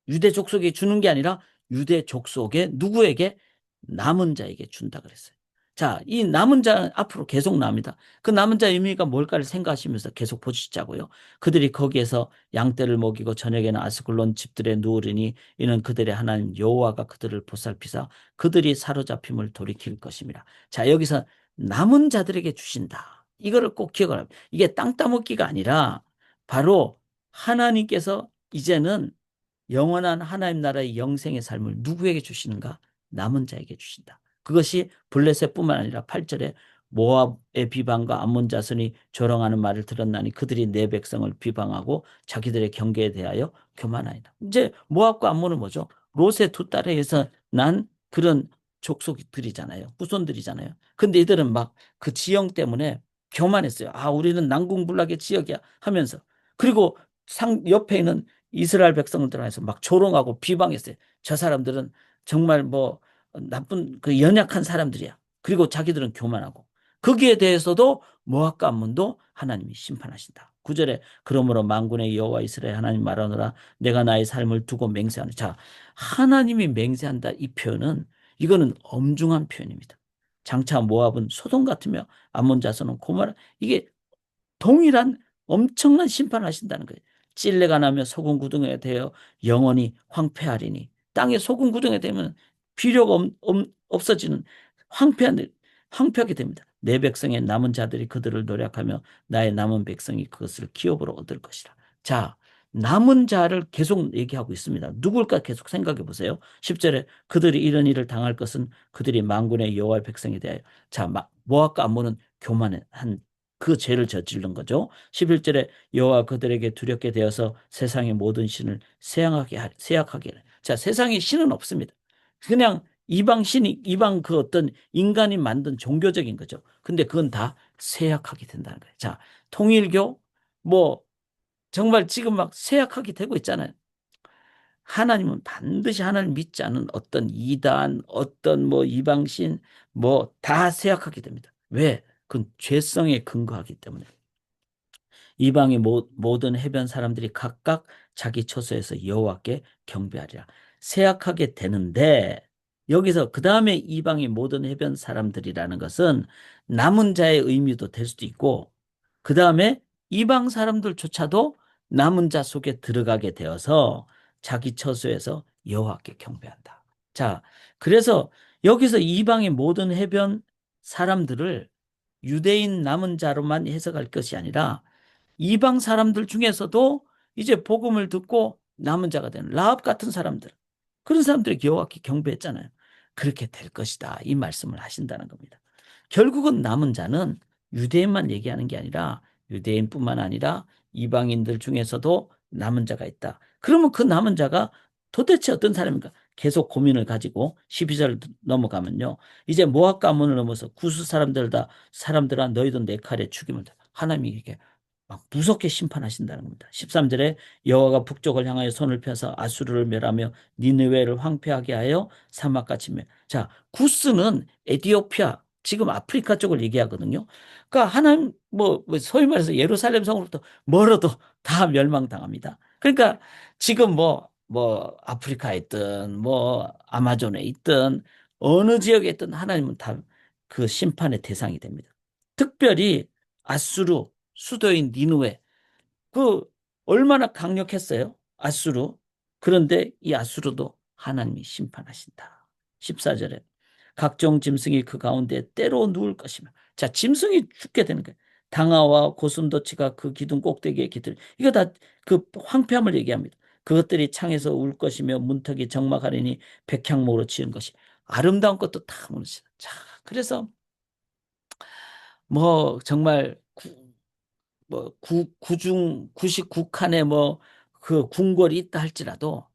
유대 족속에 주는 게 아니라 유대 족속의 누구에게 남은 자에게 준다 그랬어요. 자, 이 남은 자 앞으로 계속 나옵니다. 그 남은 자의 의미가 뭘까를 생각하시면서 계속 보시자고요. 그들이 거기에서 양떼를 먹이고 저녁에는 아스글론 집들에 누우리니 이는 그들의 하나님 여호와가 그들을 보살피사 그들이 사로잡힘을 돌이킬 것입니다. 자, 여기서 남은 자들에게 주신다. 이거를 꼭 기억을 합니다. 이게 땅 따먹기가 아니라 바로 하나님께서 이제는 영원한 하나님 나라의 영생의 삶을 누구에게 주시는가? 남은 자에게 주신다. 그것이 블레셋뿐만 아니라 8절에 모압의 비방과 암몬 자손이 조롱하는 말을 들었나니 그들이 내 백성을 비방하고 자기들의 경계에 대하여 교만하니라. 이제 모압과 암몬은 뭐죠? 롯의 두 딸에 의해서 난 그런 족속들이잖아요. 후손들이잖아요. 근데 이들은 막 그 지형 때문에 교만했어요. 아, 우리는 난공불락의 지역이야 하면서. 그리고 옆에 있는 이스라엘 백성들 안에서 막 조롱하고 비방했어요. 저 사람들은 정말 뭐 나쁜 그 연약한 사람들이야. 그리고 자기들은 교만하고. 거기에 대해서도 모압 가문도 하나님이 심판하신다. 9절에 그러므로 만군의 여호와 이스라엘 하나님 말하노라 내가 나의 삶을 두고 맹세하노라. 자, 하나님이 맹세한다 이 표현은 이거는 엄중한 표현입니다. 장차 모압은 소돔 같으며 암몬 자손은 고모라. 이게 동일한 엄청난 심판을 하신다는 거예요. 찔레가 나며 소금 구덩이에 되어 영원히 황폐하리니 땅에 소금 구덩이에 되면 필요가 없어지는 황폐하게 됩니다. 내 백성의 남은 자들이 그들을 노력하며 나의 남은 백성이 그것을 기업으로 얻을 것이라. 자, 남은 자를 계속 얘기하고 있습니다. 누굴까 계속 생각해 보세요. 10절에 그들이 이런 일을 당할 것은 그들이 만군의 여호와의 백성에 대하여. 자, 모압과 암몬은 교만한 그 죄를 저지른 거죠. 11절에 여호와 그들에게 두렵게 되어서 세상의 모든 신을 세약하게 하라. 자, 세상에 신은 없습니다. 그냥 이방 그 어떤 인간이 만든 종교적인 거죠. 근데 그건 다 세약하게 된다는 거예요. 자, 통일교 뭐 정말 지금 막 세약하게 되고 있잖아요. 하나님은 반드시 하나님 믿지 않은 어떤 이단, 어떤 뭐 이방신 뭐 다 세약하게 됩니다. 왜? 그건 죄성에 근거하기 때문에. 이방의 모든 해변 사람들이 각각 자기 처소에서 여호와께 경배하리라. 세약하게 되는데 여기서 그 다음에 이방의 모든 해변 사람들이라는 것은 남은 자의 의미도 될 수도 있고 그 다음에 이방 사람들조차도 남은 자 속에 들어가게 되어서 자기 처소에서 여호와께 경배한다. 자, 그래서 여기서 이방의 모든 해변 사람들을 유대인 남은 자로만 해석할 것이 아니라 이방 사람들 중에서도 이제 복음을 듣고 남은 자가 되는 라합 같은 사람들, 그런 사람들이 여호와께 경배했잖아요. 그렇게 될 것이다 이 말씀을 하신다는 겁니다. 결국은 남은 자는 유대인만 얘기하는 게 아니라 유대인뿐만 아니라 이방인들 중에서도 남은 자가 있다. 그러면 그 남은 자가 도대체 어떤 사람인가? 계속 고민을 가지고 12절 넘어가면요. 이제 모압 가문을 넘어서 구스 사람들아 너희도 내 칼에 죽이면 돼. 하나님이 이렇게 막 무섭게 심판하신다는 겁니다. 13절에 여호와가 북쪽을 향하여 손을 펴서 아수르를 멸하며 니느웨를 황폐하게 하여 사막같이 멸. 자, 구스는 에티오피아 지금 아프리카 쪽을 얘기하거든요. 그러니까 하나님 뭐 소위 말해서 예루살렘 성으로부터 멀어도 다 멸망당합니다. 그러니까 지금 뭐 아프리카에 있든 뭐 아마존에 있든 어느 지역에 있든 하나님은 다 그 심판의 대상이 됩니다. 특별히 아수르 수도인 니누에 그 얼마나 강력했어요? 아수르. 그런데 이 아수르도 하나님이 심판하신다. 14절에 각종 짐승이 그 가운데 때로 누울 것이며. 자, 짐승이 죽게 되는 거예요. 당아와 고슴도치가 그 기둥 꼭대기에 깃들. 이거 다 그 황폐함을 얘기합니다. 그것들이 창에서 울 것이며 문턱이 적막하리니 백향목으로 지은 것이 아름다운 것도 다 무너지다. 자, 그래서 뭐 정말 뭐 구중 99칸의 뭐 그 궁궐이 있다 할지라도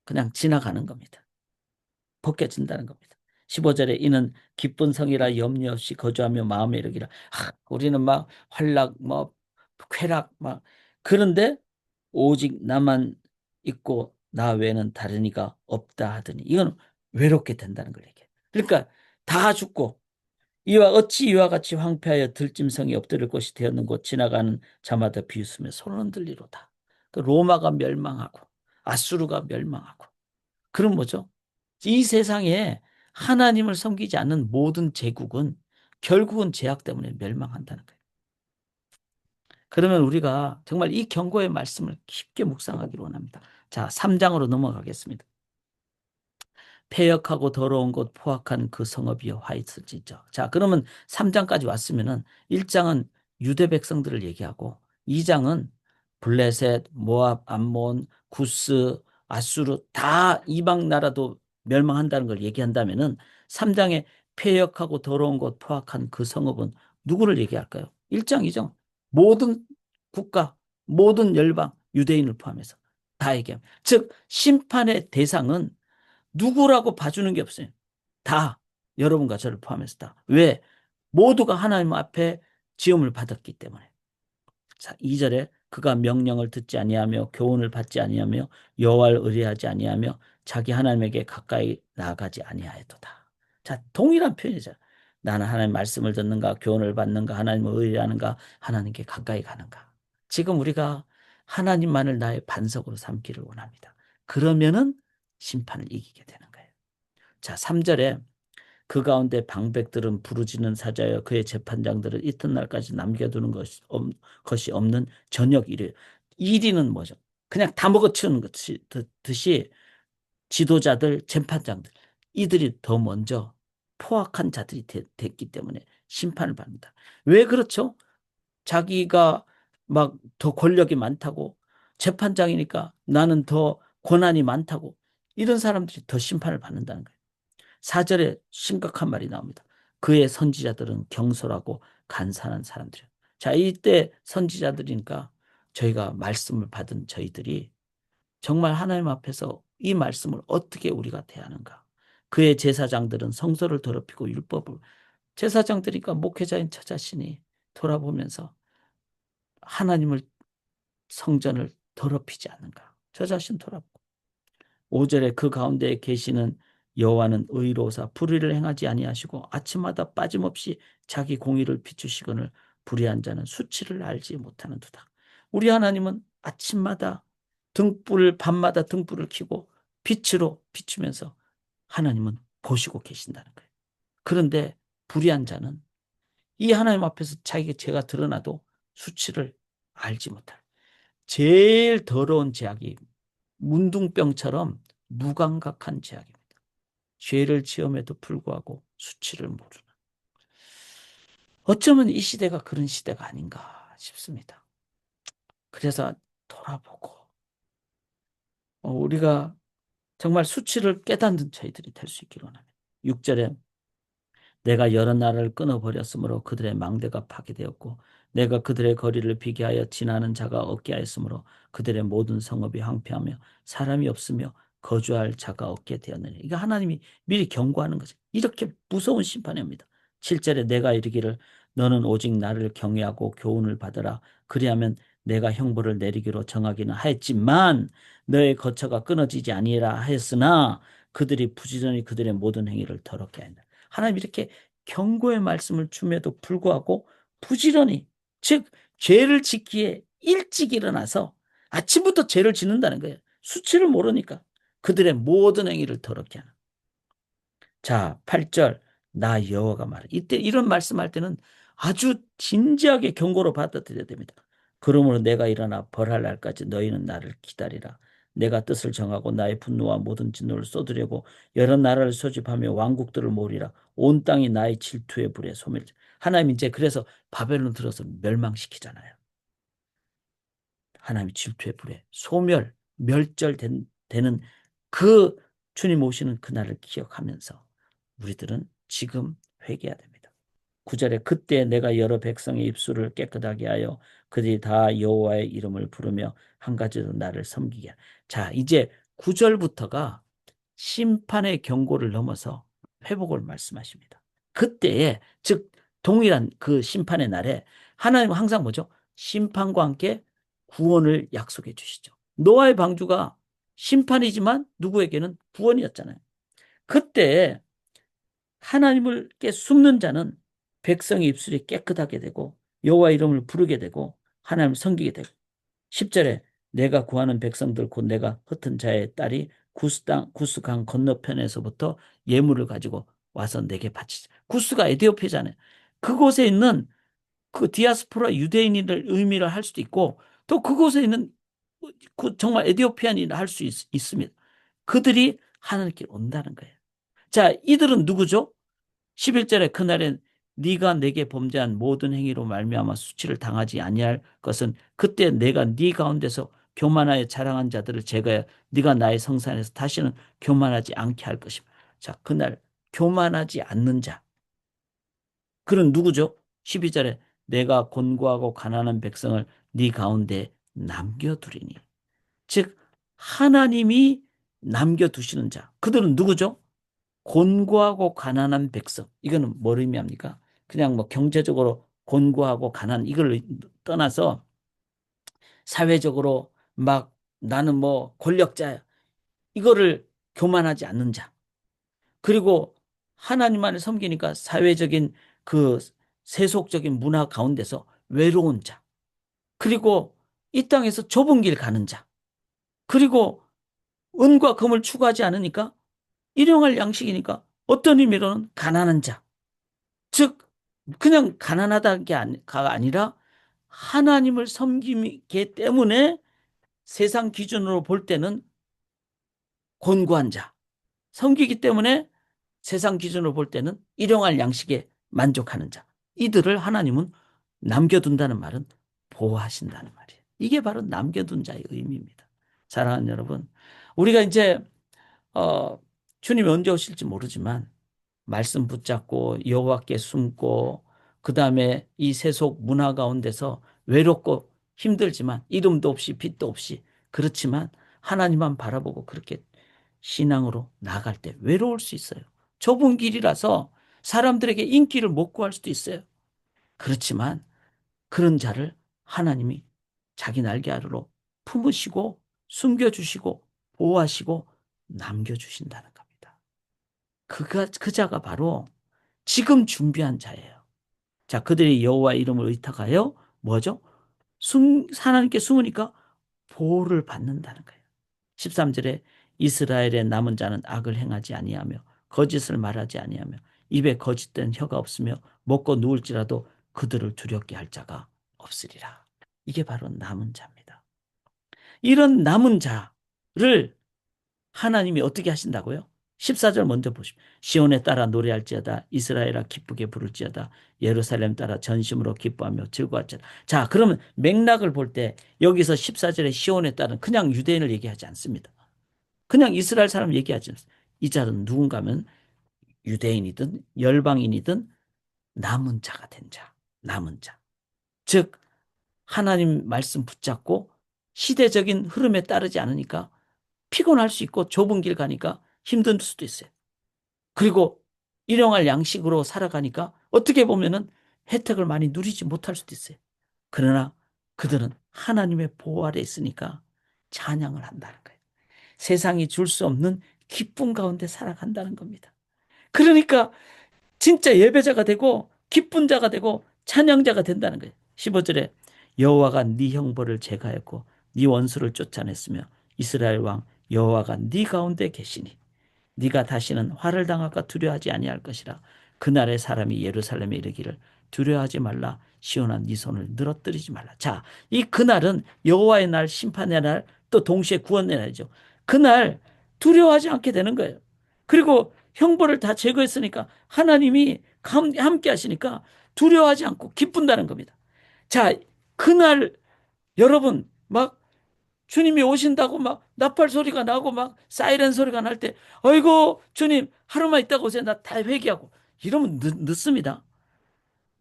그냥 지나가는 겁니다. 벗겨진다는 겁니다. 15절에 이는 기쁜 성이라 염려 없이 거주하며 마음에 이르기라. 우리는 막 환락 뭐 쾌락 막 그런데 오직 나만 있고 나 외에는 다른 이가 없다 하더니 이건 외롭게 된다는 걸 얘기해요. 그러니까 다 죽고 이와 같이 황폐하여 들짐승이 엎드릴 곳이 되었는 곳 지나가는 자마다 비웃으며 손을 흔들리로다. 그 로마가 멸망하고 아수르가 멸망하고 그런 뭐죠? 이 세상에 하나님을 섬기지 않는 모든 제국은 결국은 죄악 때문에 멸망한다는 거예요. 그러면 우리가 정말 이 경고의 말씀을 깊게 묵상하기를 원합니다. 자, 3장으로 넘어가겠습니다. 폐역하고 더러운 곳 포악한 그 성읍이여 화 있을지죠. 자, 그러면 3장까지 왔으면은 1장은 유대 백성들을 얘기하고 2장은 블레셋, 모압, 암몬, 구스, 아수르 다 이방 나라도 멸망한다는 걸 얘기한다면은 3장에 폐역하고 더러운 곳 포악한 그 성읍은 누구를 얘기할까요? 1장, 2장 모든 국가, 모든 열방, 유대인을 포함해서 다 얘기합니다. 즉 심판의 대상은 누구라고 봐주는 게 없어요. 다 여러분과 저를 포함해서 다. 왜? 모두가 하나님 앞에 지음을 받았기 때문에. 2절에 그가 명령을 듣지 아니하며 교훈을 받지 아니하며 여호와를 의뢰하지 아니하며 자기 하나님에게 가까이 나아가지 아니하였도다. 자, 동일한 표현이죠. 나는 하나님 말씀을 듣는가, 교훈을 받는가, 하나님을 의뢰하는가, 하나님께 가까이 가는가. 지금 우리가 하나님만을 나의 반석으로 삼기를 원합니다. 그러면은 심판을 이기게 되는 거예요. 자, 3절에 그 가운데 방백들은 부르짖는 사자여 그의 재판장들은 이튿날까지 남겨두는 것이 없는 저녁 일이에요. 1위는 뭐죠? 그냥 다 먹어치우는 듯이 지도자들, 재판장들 이들이 더 먼저 포악한 자들이 됐기 때문에 심판을 받는다. 왜 그렇죠? 자기가 막 더 권력이 많다고 재판장이니까 나는 더 권한이 많다고 이런 사람들이 더 심판을 받는다는 거예요. 4절에 심각한 말이 나옵니다. 그의 선지자들은 경솔하고 간사한 사람들이에요. 자, 이때 선지자들이니까 저희가 말씀을 받은 저희들이 정말 하나님 앞에서 이 말씀을 어떻게 우리가 대하는가. 그의 제사장들은 성소를 더럽히고 율법을 제사장들이니까 목회자인 저 자신이 돌아보면서 하나님을 성전을 더럽히지 않는가. 저 자신 돌아보고 5절에 그 가운데 계시는 여호와는 의로우사 불의를 행하지 아니하시고 아침마다 빠짐없이 자기 공의를 비추시거늘 불의한 자는 수치를 알지 못하는도다. 우리 하나님은 아침마다 밤마다 등불을 켜고 빛으로 비추면서 하나님은 보시고 계신다는 거예요. 그런데 불의한 자는 이 하나님 앞에서 자기의 죄가 드러나도 수치를 알지 못할. 제일 더러운 죄악이 문둥병처럼 무감각한 죄악입니다. 죄를 지음에도 불구하고 수치를 모르는. 어쩌면 이 시대가 그런 시대가 아닌가 싶습니다. 그래서 돌아보고 우리가 정말 수치를 깨닫는 저희들이 될 수 있기를 원합니다. 6절에 내가 여러 나라를 끊어버렸으므로 그들의 망대가 파괴되었고 내가 그들의 거리를 비게 하여 지나는 자가 없게 하였으므로 그들의 모든 성읍이 황폐하며 사람이 없으며 거주할 자가 없게 되었느니. 이거 하나님이 미리 경고하는 거죠. 이렇게 무서운 심판입니다. 7절에 내가 이르기를 너는 오직 나를 경외하고 교훈을 받으라. 그리하면 내가 형벌을 내리기로 정하기는 하였지만 너의 거처가 끊어지지 아니라 하였으나 그들이 부지런히 그들의 모든 행위를 더럽게 한다. 하나님 이렇게 경고의 말씀을 줌에도 불구하고 부지런히 즉 죄를 짓기에 일찍 일어나서 아침부터 죄를 짓는다는 거예요. 수치를 모르니까 그들의 모든 행위를 더럽게 하는. 자, 8절 나 여호와가 말해. 이때 이런 말씀할 때는 아주 진지하게 경고로 받아들여야 됩니다. 그러므로 내가 일어나 벌할 날까지 너희는 나를 기다리라. 내가 뜻을 정하고 나의 분노와 모든 진노를 쏟으려고 여러 나라를 소집하며 왕국들을 모으리라. 온 땅이 나의 질투의 불에 소멸. 하나님 이제 그래서 바벨론 들어서 멸망시키잖아요. 하나님의 질투의 불에 멸절되는 그 주님 오시는 그날을 기억하면서 우리들은 지금 회개해야 됩니다. 9절에 그때 내가 여러 백성의 입술을 깨끗하게 하여 그들이 다 여호와의 이름을 부르며 한 가지로 나를 섬기게. 자, 이제 9절부터가 심판의 경고를 넘어서 회복을 말씀하십니다. 그때에 즉 동일한 그 심판의 날에 하나님은 항상 뭐죠? 심판과 함께 구원을 약속해 주시죠. 노아의 방주가 심판이지만 누구에게는 구원이었잖아요. 그때 하나님을께 숨는 자는 백성의 입술이 깨끗하게 되고 여호와 이름을 부르게 되고 하나님을 섬기게 되고 10절에 내가 구하는 백성들 곧 내가 흩은 자의 딸이 구스강 건너편에서부터 예물을 가지고 와서 내게 바치자. 구스가 에디오피아잖아요. 그곳에 있는 그 디아스포라 유대인을 의미를 할 수도 있고 또 그곳에 있는 정말 에디오피안이라 할 수 있습니다. 그들이 하나님께 온다는 거예요. 자, 이들은 누구죠? 11절에 그날엔 네가 내게 범죄한 모든 행위로 말미암아 수치를 당하지 아니할 것은 그때 내가 네 가운데서 교만하여 자랑한 자들을 제거해 네가 나의 성산에서 다시는 교만하지 않게 할 것입니다. 자, 그날 교만하지 않는 자. 그는 누구죠? 12절에 내가 곤고하고 가난한 백성을 네 가운데 남겨두리니. 즉 하나님이 남겨두시는 자. 그들은 누구죠? 곤고하고 가난한 백성. 이거는 뭘 의미합니까? 그냥 뭐 경제적으로 곤고하고 가난 이걸 떠나서 사회적으로 막 나는 뭐 권력자야. 이거를 교만하지 않는 자. 그리고 하나님만을 섬기니까 사회적인 그 세속적인 문화 가운데서 외로운 자. 그리고 이 땅에서 좁은 길 가는 자. 그리고 은과 금을 추구하지 않으니까 일용할 양식이니까 어떤 의미로는 가난한 자. 즉, 그냥 가난하다는 게 아니라 하나님을 섬기기 때문에 세상 기준으로 볼 때는 곤고한 자. 섬기기 때문에 세상 기준으로 볼 때는 일용할 양식에 만족하는 자. 이들을 하나님은 남겨둔다는 말은 보호하신다는 말이에요. 이게 바로 남겨둔 자의 의미입니다. 사랑하는 여러분, 우리가 이제 어, 주님이 언제 오실지 모르지만 말씀 붙잡고 여호와께 숨고 그다음에 이 세속 문화 가운데서 외롭고 힘들지만 이름도 없이 빛도 없이 그렇지만 하나님만 바라보고 그렇게 신앙으로 나갈 때 외로울 수 있어요. 좁은 길이라서 사람들에게 인기를 못 구할 수도 있어요. 그렇지만 그런 자를 하나님이 자기 날개 아래로 품으시고 숨겨주시고 보호하시고 남겨주신다는 겁니다. 그 자가 바로 지금 준비한 자예요. 자, 그들이 여호와 이름을 의탁하여 뭐죠? 하나님께 숨으니까 보호를 받는다는 거예요. 13절에 이스라엘의 남은 자는 악을 행하지 아니하며 거짓을 말하지 아니하며 입에 거짓된 혀가 없으며 먹고 누울지라도 그들을 두렵게 할 자가 없으리라. 이게 바로 남은 자입니다. 이런 남은 자를 하나님이 어떻게 하신다고요? 14절 먼저 보십시오. 시온에 따라 노래할지어다 이스라엘아 기쁘게 부를지어다 예루살렘 따라 전심으로 기뻐하며 즐거워할지어다. 자, 그러면 맥락을 볼 때 여기서 14절에 시온에 따른 그냥 유대인을 얘기하지 않습니다. 그냥 이스라엘 사람 얘기하지 않습니다. 이 자는 누군가 하면 유대인이든 열방인이든 남은 자가 된 자, 남은 자. 즉 하나님 말씀 붙잡고 시대적인 흐름에 따르지 않으니까 피곤할 수 있고 좁은 길 가니까 힘든 수도 있어요. 그리고 일용할 양식으로 살아가니까 어떻게 보면은 혜택을 많이 누리지 못할 수도 있어요. 그러나 그들은 하나님의 보호 아래 있으니까 찬양을 한다는 거예요. 세상이 줄 수 없는 기쁨 가운데 살아간다는 겁니다. 그러니까 진짜 예배자가 되고 기쁜 자가 되고 찬양자가 된다는 거예요. 15절에 여호와가 네 형벌을 제거하였고 네 원수를 쫓아냈으며 이스라엘 왕 여호와가 네 가운데 계시니 네가 다시는 화를 당할까 두려워하지 아니할 것이라. 그날의 사람이 예루살렘에 이르기를 두려워하지 말라. 시온아 네 손을 늘어뜨리지 말라. 자, 이 그날은 여호와의 날, 심판의 날, 또 동시에 구원의 날이죠. 그날 두려워하지 않게 되는 거예요. 그리고 형벌을 다 제거했으니까 하나님이 함께 하시니까 두려워하지 않고 기쁜다는 겁니다. 자, 그날 여러분 막 주님이 오신다고 막 나팔 소리가 나고 막 사이렌 소리가 날 때, 어이구, 주님, 하루만 있다가 오세요. 나 다 회개하고. 이러면 늦습니다.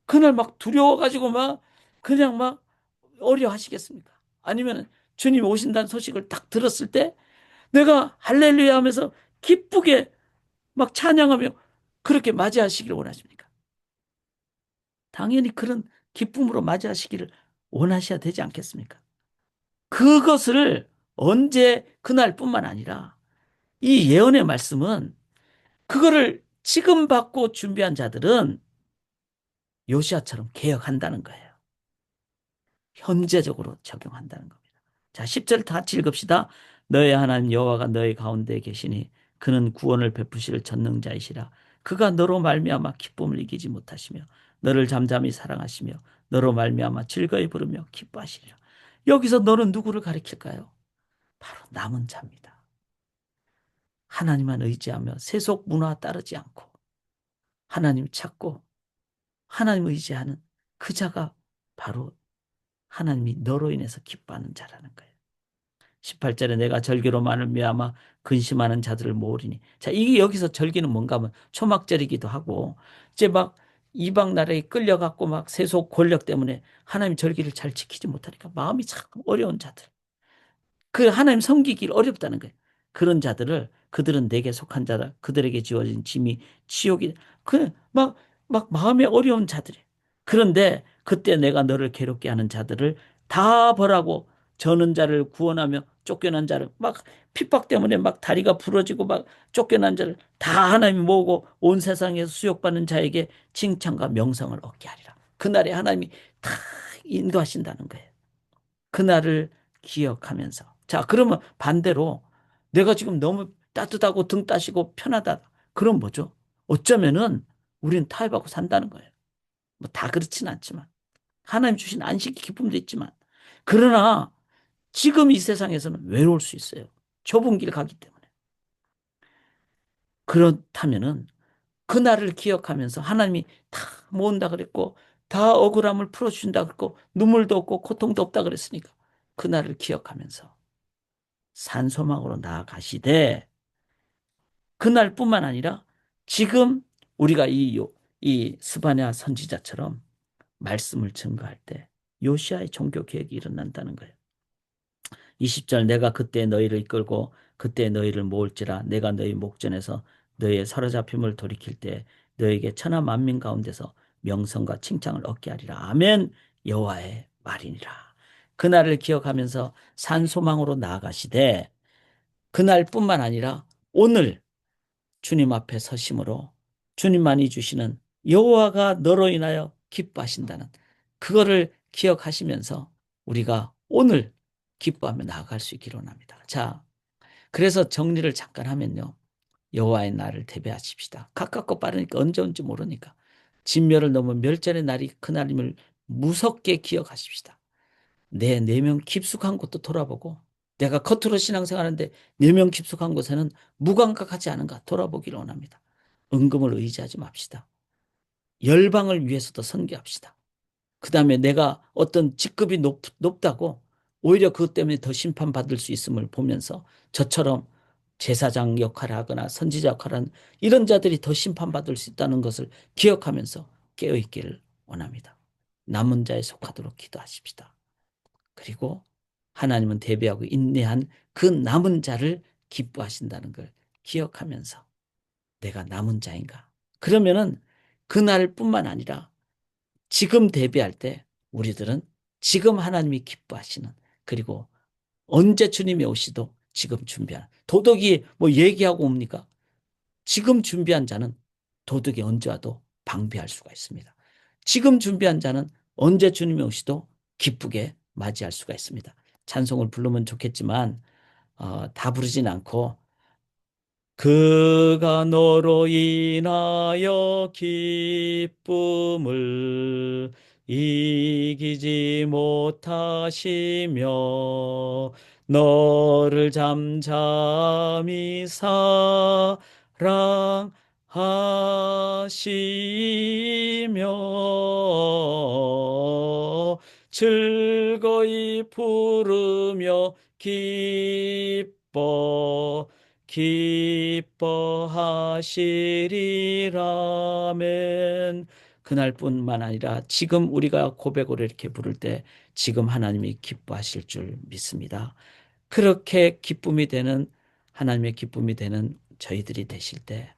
그날 막 두려워가지고 막 그냥 막 어려 하시겠습니까? 아니면 주님 오신다는 소식을 딱 들었을 때 내가 할렐루야 하면서 기쁘게 막 찬양하며 그렇게 맞이하시기를 원하십니까? 당연히 그런 기쁨으로 맞이하시기를 원하셔야 되지 않겠습니까? 그것을 언제 그날뿐만 아니라 이 예언의 말씀은 그거를 지금 받고 준비한 자들은 요시아처럼 개혁한다는 거예요. 현재적으로 적용한다는 겁니다. 자, 10절 다 읽읍시다. 너의 하나님 여호와가 너희 가운데 계시니 그는 구원을 베푸실 전능자이시라. 그가 너로 말미암아 기쁨을 이기지 못하시며 너를 잠잠히 사랑하시며 너로 말미암아 즐거이 부르며 기뻐하시리라. 여기서 너는 누구를 가리킬까요? 바로 남은 자입니다. 하나님만 의지하며 세속 문화 따르지 않고 하나님 찾고 하나님 의지하는 그 자가 바로 하나님이 너로 인해서 기뻐하는 자라는 거예요. 18절에 내가 절기로 말미암아 근심하는 자들을 모으리니. 자, 이게 여기서 절기는 뭔가 하면 초막절이기도 하고 이제 막 이방 나라에 끌려갖고 막 세속 권력 때문에 하나님 절기를 잘 지키지 못하니까 마음이 참 어려운 자들. 그 하나님 섬기기 어렵다는 거예요. 그런 자들을 그들은 내게 속한 자다. 그들에게 지어진 짐이 지옥이 그 막 막 마음에 어려운 자들이. 그런데 그때 내가 너를 괴롭게 하는 자들을 다 벌하고 저는 자를 구원하며 쫓겨난 자를 막 핍박 때문에 막 다리가 부러지고 막 쫓겨난 자를 다 하나님이 모으고 온 세상에서 수욕받는 자에게 칭찬과 명성을 얻게 하리라. 그날에 하나님이 다 인도하신다는 거예요. 그날을 기억하면서. 자, 그러면 반대로 내가 지금 너무 따뜻하고 등 따시고 편하다. 그럼 뭐죠? 어쩌면은 우리는 타협하고 산다는 거예요. 뭐 다 그렇진 않지만. 하나님 주신 안식의 기쁨도 있지만. 그러나 지금 이 세상에서는 외로울 수 있어요. 좁은 길 가기 때문에. 그렇다면은 그날을 기억하면서 하나님이 다 모은다 그랬고 다 억울함을 풀어주신다 그랬고 눈물도 없고 고통도 없다 그랬으니까 그날을 기억하면서 산소망으로 나아가시되 그날뿐만 아니라 지금 우리가 이 스바냐 선지자처럼 말씀을 증거할 때 요시아의 종교 개혁이 일어난다는 거예요. 20절 내가 그때 너희를 이끌고 그때 너희를 모을지라 내가 너희 목전에서 너희의 사로잡힘을 돌이킬 때 너희에게 천하 만민 가운데서 명성과 칭찬을 얻게 하리라. 아멘. 여호와의 말이니라. 그날을 기억하면서 산소망으로 나아가시되 그날뿐만 아니라 오늘 주님 앞에 서심으로 주님만이 주시는 여호와가 너로 인하여 기뻐하신다는 그거를 기억하시면서 우리가 오늘 기뻐하며 나아갈 수 있기를 원합니다. 자, 그래서 정리를 잠깐 하면요. 여호와의 날을 대비하십시다. 가깝고 빠르니까 언제 온지 모르니까. 진멸을 넘어 멸절의 날이 그날임을 무섭게 기억하십시다. 내 내면 깊숙한 곳도 돌아보고 내가 겉으로 신앙생활하는데 내면 깊숙한 곳에는 무감각하지 않은가 돌아보기를 원합니다. 은금을 의지하지 맙시다. 열방을 위해서도 선교합시다. 그 다음에 내가 어떤 직급이 높다고 오히려 그것 때문에 더 심판받을 수 있음을 보면서 저처럼 제사장 역할을 하거나 선지자 역할을 하는 이런 자들이 더 심판받을 수 있다는 것을 기억하면서 깨어있기를 원합니다. 남은 자에 속하도록 기도하십시다. 그리고 하나님은 대비하고 인내한 그 남은 자를 기뻐하신다는 걸 기억하면서 내가 남은 자인가? 그러면은 그날뿐만 아니라 지금 대비할 때 우리들은 지금 하나님이 기뻐하시는 그리고 언제 주님이 오시도 지금 준비하는 도덕이 뭐 얘기하고 옵니까? 지금 준비한 자는 도덕이 언제 와도 방비할 수가 있습니다. 지금 준비한 자는 언제 주님이 오시도 기쁘게 맞이할 수가 있습니다. 찬송을 부르면 좋겠지만 다 부르진 않고 그가 너로 인하여 기쁨을 이기지 못하시며 너를 잠잠히 사랑하시며 즐거이 부르며 기뻐하시리라멘. 그날뿐만 아니라 지금 우리가 고백으로 이렇게 부를 때 지금 하나님이 기뻐하실 줄 믿습니다. 그렇게 기쁨이 되는 하나님의 기쁨이 되는 저희들이 되실 때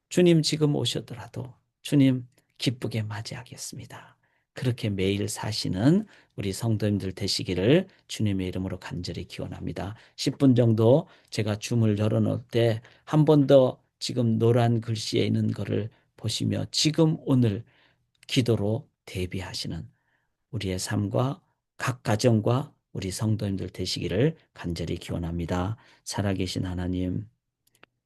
주님 지금 오셨더라도 주님 기쁘게 맞이하겠습니다. 그렇게 매일 사시는 우리 성도님들 되시기를 주님의 이름으로 간절히 기원합니다. 10분 정도 제가 줌을 열어놓을 때 한 번 더 지금 노란 글씨에 있는 것을 보시며 지금 오늘 기도로 대비하시는 우리의 삶과 각 가정과 우리 성도님들 되시기를 간절히 기원합니다. 살아계신 하나님,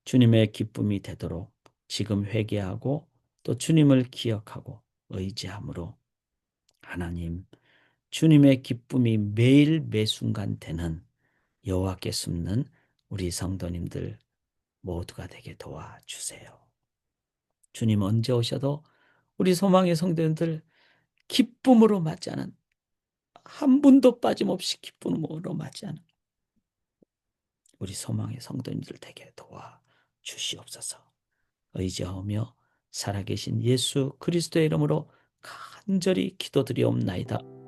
주님의 기쁨이 되도록 지금 회개하고 또 주님을 기억하고 의지함으로 하나님, 주님의 기쁨이 매일 매순간 되는 여호와께 숨는 우리 성도님들 모두가 되게 도와주세요. 주님 언제 오셔도 우리 소망의 성도님들 기쁨으로 맞이하는 한 분도 빠짐없이 기쁨으로 맞이하는 우리 소망의 성도님들 되게 도와주시옵소서. 의지하며 살아계신 예수 그리스도의 이름으로 간절히 기도드리옵나이다.